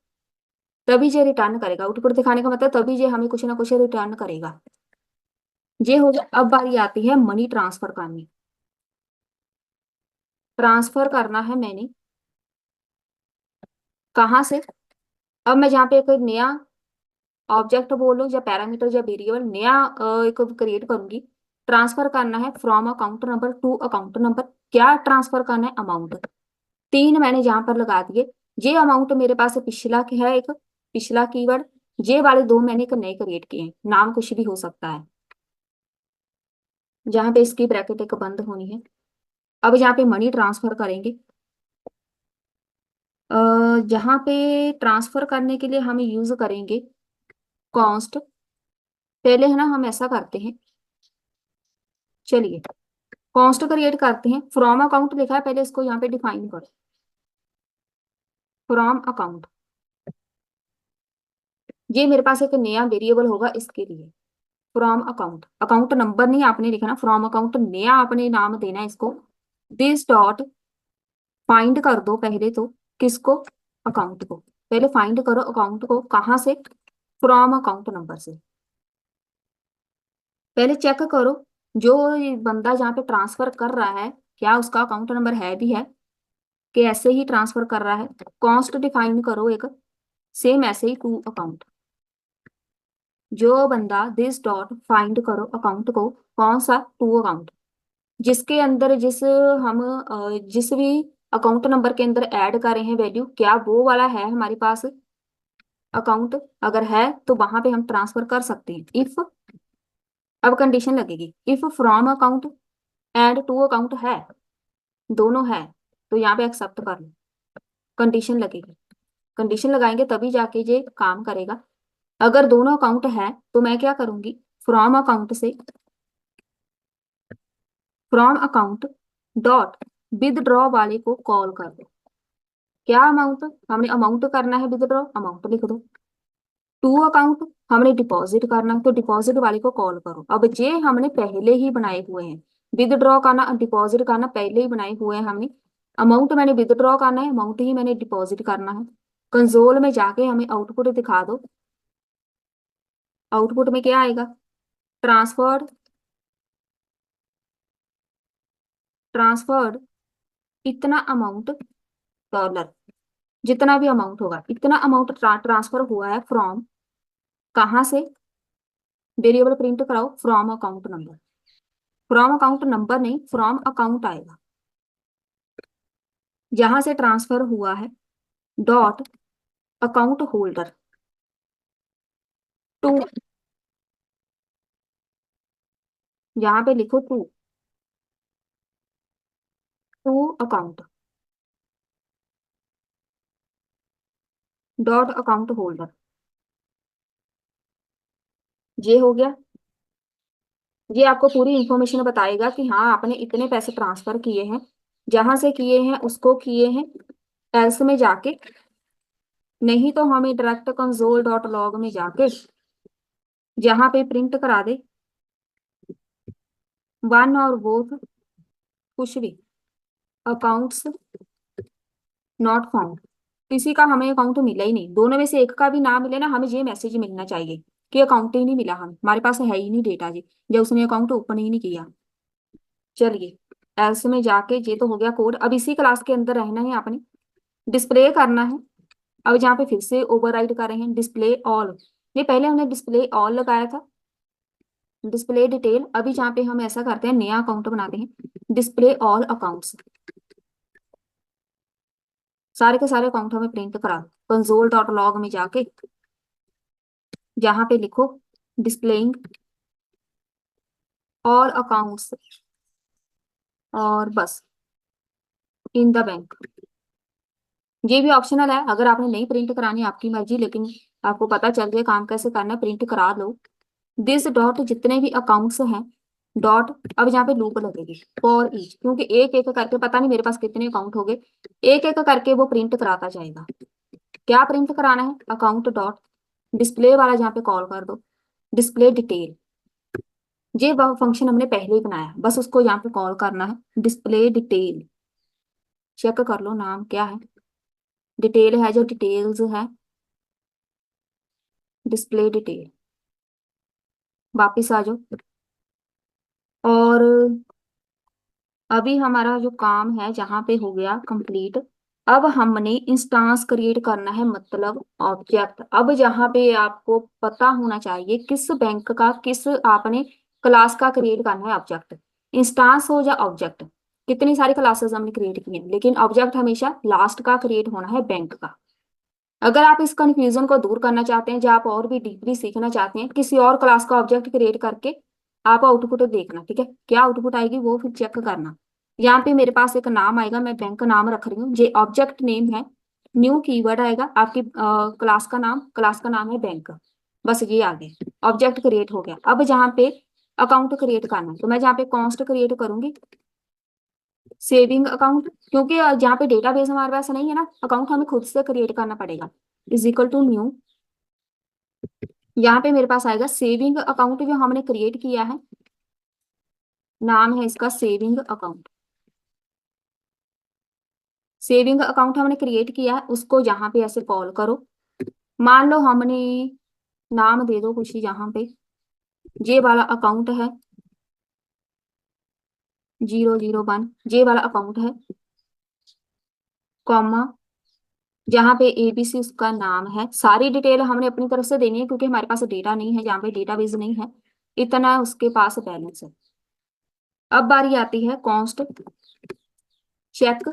तभी ये रिटर्न करेगा। आउटपुट दिखाने का मतलब तभी ये हमें कुछ ना कुछ रिटर्न करेगा। ये हो जाए। अब बारी आती है मनी ट्रांसफर करनी। ट्रांसफर करना है मैंने कहाँ से। अब मैं जहाँ पे एक नया ऑब्जेक्ट बोलो या पैरामीटर या वेरिएबल नया एक क्रिएट करूंगी। ट्रांसफर करना है from account number two account number. क्या ट्रांसफर करना है, अमाउंट। तीन मैंने जहां पर लगा दिए। ये अमाउंट मेरे पास पिछला की है, एक पिछला कीवर्ड। ये वाले दो मैंने एक नए क्रिएट किए हैं, नाम कुछ भी हो सकता है। जहां पे इसकी ब्रैकेट एक बंद होनी है। अब यहाँ पे मनी ट्रांसफर करेंगे। जहाँ पे ट्रांसफर करने के लिए हम यूज करेंगे कॉन्स्ट। पहले है ना हम ऐसा करते हैं, चलिए कॉन्स्ट क्रिएट करते हैं। फ्रॉम अकाउंट लिखा है, पहले इसको यहाँ पे डिफाइन करो। फ्रॉम अकाउंट, ये मेरे पास एक नया वेरिएबल होगा इसके लिए। फ्रॉम अकाउंट, अकाउंट नंबर नहीं आपने लिखना, फ्रॉम अकाउंट नया आपने नाम देना है इसको। दिस डॉट फाइंड कर दो पहले तो, किसको, अकाउंट को। पहले फाइंड करो अकाउंट को, कहाँ से, फ्रॉम अकाउंट नंबर से। पहले चेक करो जो ये बंदा जहाँ पे ट्रांसफर कर रहा है, क्या उसका अकाउंट नंबर है भी है, कि ऐसे ही ट्रांसफर कर रहा है। कॉस्ट डिफाइन करो एक, सेम ऐसे ही टू अकाउंट। जो बंदा दिस डॉट फाइंड करो अकाउंट को, कौन सा, टू अकाउंट, जिसके अंदर जिस भी अकाउंट नंबर के अंदर ऐड कर रहे हैं वैल्यू, क्या वो वाला है हमारे पास अकाउंट। अगर है तो वहां पे हम ट्रांसफर कर सकते हैं। इफ, अब कंडीशन लगेगी, if from account and to account है, दोनों है, तो यहाँ पे एक्सेप्ट कर लो। कंडीशन लगेगी, कंडीशन लगाएंगे तभी जाके ये काम करेगा। अगर दोनों अकाउंट है तो मैं क्या करूंगी, फ्रॉम अकाउंट से फ्रॉम अकाउंट डॉट विदड्रॉ वाले को कॉल कर दो। क्या अमाउंट, हमने अमाउंट करना है विदड्रॉ, अमाउंट लिख दो। टू अकाउंट हमने डिपॉजिट करना है, तो डिपॉजिट वाले को कॉल करो। अब जे हमने पहले ही बनाए हुए हैं, विदड्रॉ करना डिपॉजिट करना पहले ही बनाए हुए हैं हमने। अमाउंट मैंने विदड्रॉ करना है, अमाउंट ही मैंने डिपॉजिट करना है। कंसोल में जाके हमें आउटपुट दिखा दो। आउटपुट में क्या आएगा, ट्रांसफर्ड, ट्रांसफर्ड इतना अमाउंट डॉलर, जितना भी अमाउंट होगा इतना अमाउंट ट्रांसफर हुआ है फ्रॉम, कहाँ से, वेरिएबल प्रिंट कराओ from account number. From account number नहीं, फ्रॉम अकाउंट आएगा जहां से ट्रांसफर हुआ है, डॉट अकाउंट होल्डर टू, यहाँ पे लिखो to account dot account holder. ये हो गया। ये आपको पूरी इंफॉर्मेशन बताएगा कि हाँ आपने इतने पैसे ट्रांसफर किए हैं, जहां से किए हैं उसको किए हैं। एल्स में जाके, नहीं तो हमें डायरेक्ट कंसोल डॉट लॉग में जाके जहां पे प्रिंट करा दे वन और बोथ, कुछ भी अकाउंट्स नॉट फाउंड, किसी का हमें अकाउंट मिला ही नहीं, दोनों में से एक का भी ना मिले ना, हमें ये मैसेज मिलना चाहिए कि अकाउंट ही नहीं मिला, हम हमारे पास है ही नहीं डेटा जी, जब उसने अकाउंट ओपन ही नहीं किया। चलिए एल्स में जाके, ये तो हो गया कोड। अब इसी क्लास के अंदर रहना है आपने, डिस्प्ले करना है। अब जहाँ पे फिर से ओवरराइड कर रहे हैं डिस्प्ले ऑल, ये पहले हमने डिस्प्ले ऑल लगाया था, डिस्प्ले डिटेल। अभी जहाँ पे हम ऐसा करते हैं, नया अकाउंट बनाते हैं, डिस्प्ले ऑल अकाउंट्स, सारे के सारे अकाउंट हमें प्रिंट करा दो। कंसोल डॉट लॉग में जाके जहाँ पे लिखो डिस्प्लेइंग ऑल अकाउंट्स, और बस इन द बैंक। ये भी ऑप्शनल है, अगर आपने नहीं प्रिंट करानी आपकी मर्जी, लेकिन आपको पता चल जाए काम कैसे करना है, प्रिंट करा लो। दिस डॉट जितने भी अकाउंट्स हैं, डॉट, अब यहाँ पे लूप लगेगी फॉर ईच, क्योंकि एक एक करके पता नहीं मेरे पास कितने अकाउंट हो गए, एक एक करके वो प्रिंट कराता जाएगा। क्या प्रिंट कराना है, अकाउंट डॉट डिस्प्ले वाला जहाँ पे कॉल कर दो, डिस्प्ले डिटेल। ये वह फंक्शन हमने पहले ही बनाया, बस उसको यहाँ पे कॉल करना है, डिस्प्ले डिटेल। चेक कर लो नाम क्या है, डिटेल है जो डिटेल्स है, डिस्प्ले डिटेल। वापिस आ जाओ। और अभी हमारा जो काम है जहाँ पे हो गया कंप्लीट। अब हमने इंस्टांस क्रिएट करना है, मतलब ऑब्जेक्ट। अब जहाँ पे आपको पता होना चाहिए किस बैंक का, किस आपने क्लास का क्रिएट करना है ऑब्जेक्ट, इंस्टांस हो या ऑब्जेक्ट। कितनी सारी क्लासेस हमने क्रिएट की हैं, लेकिन ऑब्जेक्ट हमेशा लास्ट का क्रिएट होना है, बैंक का। अगर आप इस कंफ्यूजन को दूर करना चाहते हैं, या आप और भी डीपली सीखना चाहते हैं, किसी और क्लास का ऑब्जेक्ट क्रिएट करके आप आउटपुट देखना, ठीक है, क्या आउटपुट आएगी वो फिर चेक करना। यहाँ पे मेरे पास एक नाम आएगा, मैं बैंक का नाम रख रही हूँ, ये ऑब्जेक्ट नेम है। न्यू कीवर्ड आएगा आपकी क्लास का नाम, क्लास का नाम है बैंक। बस ये आ गया, ऑब्जेक्ट क्रिएट हो गया। अब जहाँ पे अकाउंट क्रिएट करना है, तो मैं जहाँ पे कॉन्स्ट क्रिएट करूंगी, सेविंग अकाउंट, क्योंकि जहाँ पे डेटाबेस हमारे पास नहीं है ना, अकाउंट हमें खुद से क्रिएट करना पड़ेगा, इज इक्वल टू न्यू। यहाँ पे मेरे पास आएगा सेविंग अकाउंट जो हमने क्रिएट किया है, नाम है इसका सेविंग अकाउंट। सेविंग अकाउंट हमने क्रिएट किया है, उसको यहाँ पे ऐसे कॉल करो। मान लो हमने नाम दे दो कुछ, यहाँ पे ये वाला अकाउंट है 001, ये वाला अकाउंट है, कॉमा, जहाँ पे एबीसी उसका नाम है। सारी डिटेल हमने अपनी तरफ से देनी है, क्योंकि हमारे पास डेटा नहीं है, जहाँ पे डेटाबेस नहीं है, इतना उसके पास बैलेंस है। अब बारी आती है कॉन्स्ट चेक,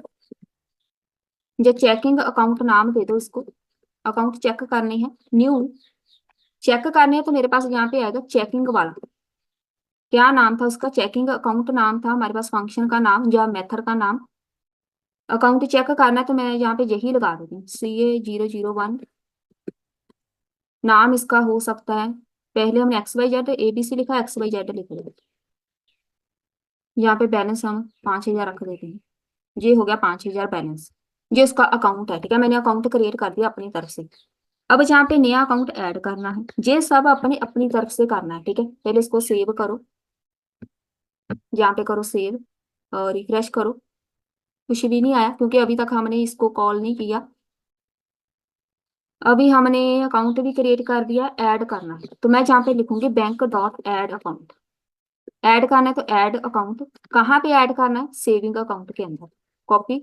जो चेकिंग अकाउंट नाम दे दो इसको, अकाउंट चेक करने हैं, न्यू चेक करने हैं, तो मेरे पास यहाँ पे आएगा चेकिंग वाला। क्या नाम था उसका, चेकिंग अकाउंट नाम था हमारे पास, फंक्शन का नाम या मेथड का नाम। अकाउंट चेक करना है तो मैं यहाँ पे यही लगा देती हूँ, CA001। नाम इसका हो सकता है, पहले हमने XYZ ABC लिखा, XYZ लिख लिया, यहाँ पे बैलेंस हम 5,000 रख देते हैं। ये हो गया 5,000 बैलेंस। ये उसका अकाउंट है, ठीक है। मैंने अकाउंट क्रिएट कर दिया अपनी तरफ से। अब जहाँ पे नया अकाउंट ऐड करना है, ये सब अपने अपनी तरफ से करना है, ठीक है। पहले इसको सेव करो, यहाँ पे करो सेव और रिफ्रेश करो। कुछ भी नहीं आया क्योंकि अभी तक हमने इसको कॉल नहीं किया। अभी हमने अकाउंट भी क्रिएट कर दिया, ऐड करना है तो मैं जहाँ पे लिखूंगी bank dot add account. Add करना है तो ऐड अकाउंट। कहाँ पे ऐड करना है? सेविंग अकाउंट के अंदर। कॉपी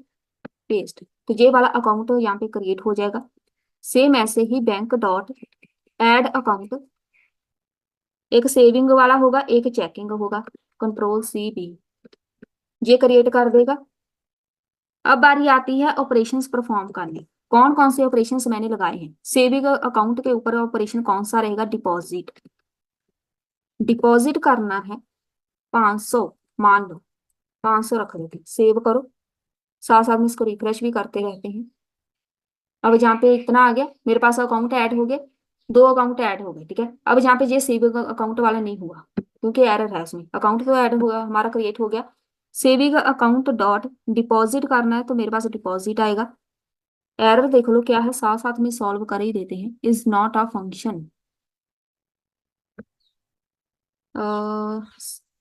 पेस्ट, तो ये वाला अकाउंट यहाँ पे क्रिएट हो जाएगा। सेम ऐसे ही बैंक डॉट ऐड अकाउंट, एक सेविंग वाला होगा एक चेकिंग होगा। कंट्रोल C B, ये क्रिएट कर देगा। अब बारी आती है ऑपरेशंस परफॉर्म करने। कौन कौन से ऑपरेशंस मैंने लगाए हैं? सेविंग अकाउंट के ऊपर ऑपरेशन कौन सा रहेगा? डिपॉजिट। डिपॉजिट करना है 500, मान लो 500 रख देते, सेव करो। साथ साथ में इसको रिफ्रेश भी करते रहते हैं। अब जहाँ पे इतना आ गया, मेरे पास अकाउंट ऐड हो गए, 2 अकाउंट ऐड हो गए, ठीक है। अब जहाँ पे ये सेविंग अकाउंट वाला नहीं हुआ क्योंकि एरर है उसमें। अकाउंट तो ऐड हुआ हमारा, क्रिएट हो गया। सेविंग अकाउंट डॉट डिपॉजिट करना है तो मेरे पास डिपॉजिट आएगा। एरर देख लो क्या है, साथ साथ में सॉल्व कर ही देते हैं। Is not a function.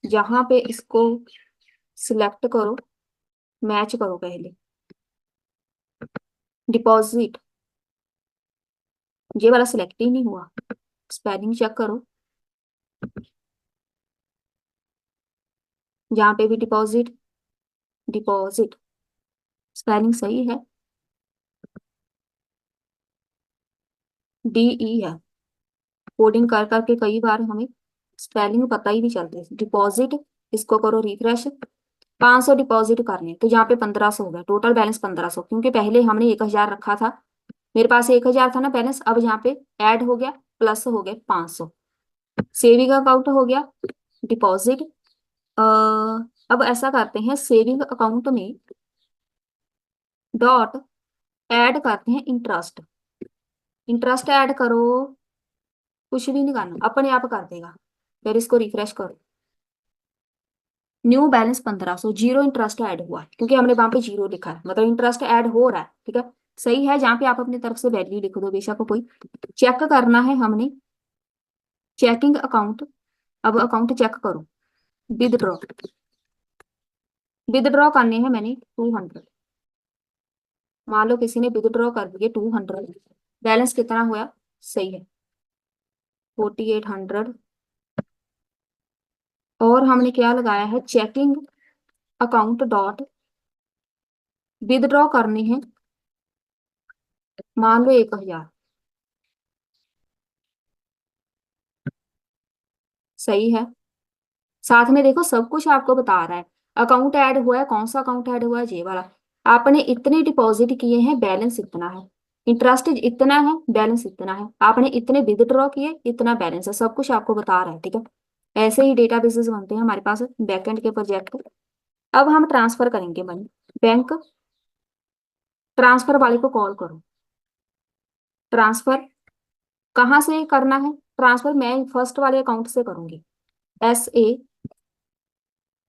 यहाँ पे इसको सिलेक्ट करो, मैच करो पहले। डिपॉजिट, ये वाला सिलेक्ट ही नहीं हुआ। स्पेलिंग चेक करो, यहाँ पे भी डिपॉजिट। डिपॉजिट स्पेलिंग सही है, DE है। कोडिंग कर करके कई बार हमें स्पेलिंग पता ही नहीं चलती। डिपॉजिट, इसको करो रिफ्रेश। 500 डिपॉजिट करने हैं, तो यहाँ पे 1500 हो गया। टोटल बैलेंस 1500, क्योंकि पहले हमने 1,000 रखा था। मेरे पास 1,000 था ना बैलेंस, अब यहाँ पे ऐड हो गया, प्लस हो गया 500। सेविंग अकाउंट हो गया, डिपॉजिट। अब ऐसा करते हैं, सेविंग अकाउंट में डॉट ऐड करते हैं इंटरेस्ट। इंटरेस्ट ऐड करो, कुछ भी नहीं करना, अपने आप कर देगा। फिर इसको रिफ्रेश करो। New balance 1500, zero interest add हुआ है, क्योंकि हमने वहां पे जीरो लिखा है, मतलब इंटरेस्ट ऐड हो रहा है, ठीक है। सही है, जहाँ पे आप अपनी तरफ से वैल्यू लिख दो बेशक कोई। चेक करना है हमने, चेकिंग अकाउंट। अब अकाउंट चेक करो, विदड्रॉ। विदड्रॉ करने हैं मैंने 200। मान लो किसी ने विदड्रॉ कर दिए 200, बैलेंस कितना हुआ? सही है, 4800। और हमने क्या लगाया है? चेकिंग अकाउंट डॉट विदड्रॉ करने हैं, मान लो 1,000। सही है। साथ में देखो सब कुछ आपको बता रहा है। अकाउंट ऐड हुआ है, कौन सा अकाउंट ऐड हुआ है? ये वाला। आपने इतने डिपॉजिट किए हैं, बैलेंस इतना है। इंटरेस्ट इतना है, बैलेंस इतना है। आपने इतने विदड्रॉ किए, इतना बैलेंस है। सब कुछ आपको बता रहा है, ठीक है। ऐसे ही डेटाबेसेस बनते हैं हमारे पास बैकएंड के प्रोजेक्ट। अब हम ट्रांसफर करेंगे मनी। बैंक ट्रांसफर वाले को कॉल करो। ट्रांसफर कहाँ से करना है? ट्रांसफर मैं फर्स्ट वाले अकाउंट से करूंगी। SA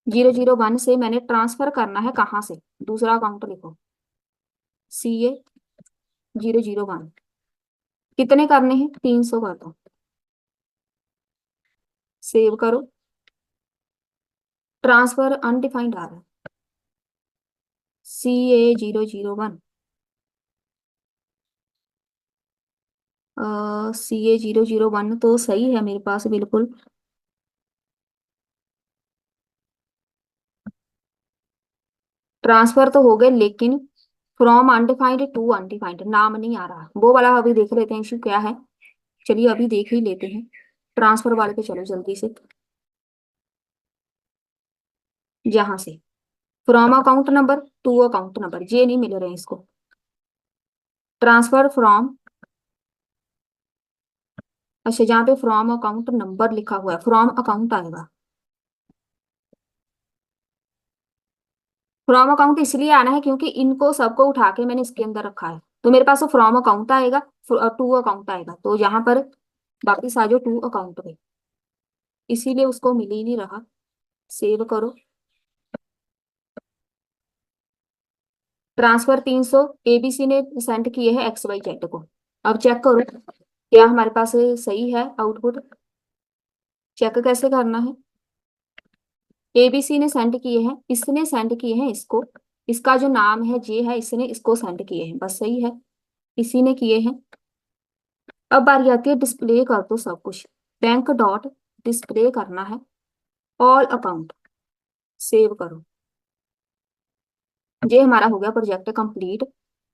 001 से मैंने ट्रांसफर करना है, कहाँ से? दूसरा अकाउंट लिखो, CA 001। कितने करने हैं? 300 कर दो, सेव करो। ट्रांसफर अनडिफाइंड आ रहा है, CA 001। CA 001 तो सही है मेरे पास बिल्कुल। ट्रांसफर तो हो गए, लेकिन फ्रॉम अनडिफाइंड टू अनडिफाइंड नाम नहीं आ रहा। वो वाला अभी देख लेते हैं इशू क्या है। चलिए अभी देख ही लेते हैं। ट्रांसफर वाले पे चलो जल्दी से, जहां से from account number two account number, ये नहीं मिल रहे हैं इसको। ट्रांसफर फ्रॉम, अच्छा जहाँ पे फ्रॉम अकाउंट नंबर लिखा हुआ है, फ्रॉम अकाउंट आएगा। फ्रॉम अकाउंट इसलिए आना है क्योंकि इनको सबको उठा के मैंने इसके अंदर रखा है, तो मेरे पास फ्रॉम अकाउंट आएगा, टू अकाउंट आएगा, तो यहाँ पर वापिस आ जाओ टू अकाउंट पे। इसीलिए उसको मिल ही नहीं रहा। सेव करो, ट्रांसफर 300 एबीसी ने सेंड किए हैं एक्स वाई जेड को। अब चेक करो क्या हमारे पास सही है आउटपुट। चेक कैसे करना है। एबीसी ने सेंड किए हैं, इसने सेंड किए हैं इसको, इसका जो नाम है जे है, इसने इसको सेंड किए हैं, बस सही है, इसी ने किए हैं। अब बारी आती है डिस्प्ले कर दो सब कुछ। बैंक डॉट डिस्प्ले करना है ऑल अकाउंट, सेव करो। ये हमारा हो गया project complete.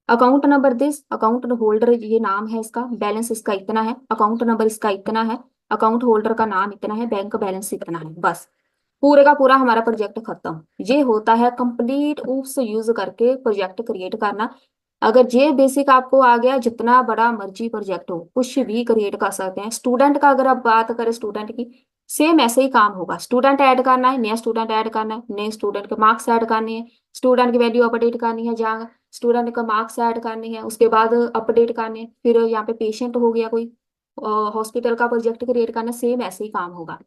Account number this, account holder ये नाम है इसका, बैलेंस इसका इतना है, अकाउंट नंबर इसका इतना है, अकाउंट होल्डर का नाम इतना है, बैंक बैलेंस इतना है, बस पूरे का पूरा हमारा प्रोजेक्ट खत्म। ये होता है कंप्लीट ऊप्स यूज करके प्रोजेक्ट क्रिएट करना। अगर ये बेसिक आपको आ गया, जितना बड़ा मर्जी प्रोजेक्ट हो कुछ भी क्रिएट कर सकते हैं। स्टूडेंट का अगर आप बात करें स्टूडेंट की, सेम ऐसे ही काम होगा। स्टूडेंट ऐड करना है, नया स्टूडेंट ऐड करना है, नए स्टूडेंट के मार्क्स ऐड करने हैं, स्टूडेंट की वैल्यू अपडेट करनी है, जहाँ स्टूडेंट का मार्क्स ऐड करने हैं उसके बाद अपडेट करने हैं। फिर यहाँ पे पेशेंट हो गया कोई, हॉस्पिटल का प्रोजेक्ट क्रिएट करना, सेम ऐसे ही काम होगा।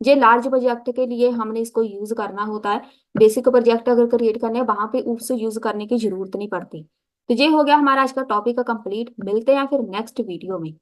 ये लार्ज प्रोजेक्ट के लिए हमने इसको यूज करना होता है। बेसिक प्रोजेक्ट अगर क्रिएट करने हैं वहां पे ऊप्स यूज करने की जरूरत नहीं पड़ती। तो ये हो गया हमारा आज का टॉपिक का कंप्लीट। मिलते हैं फिर नेक्स्ट वीडियो में।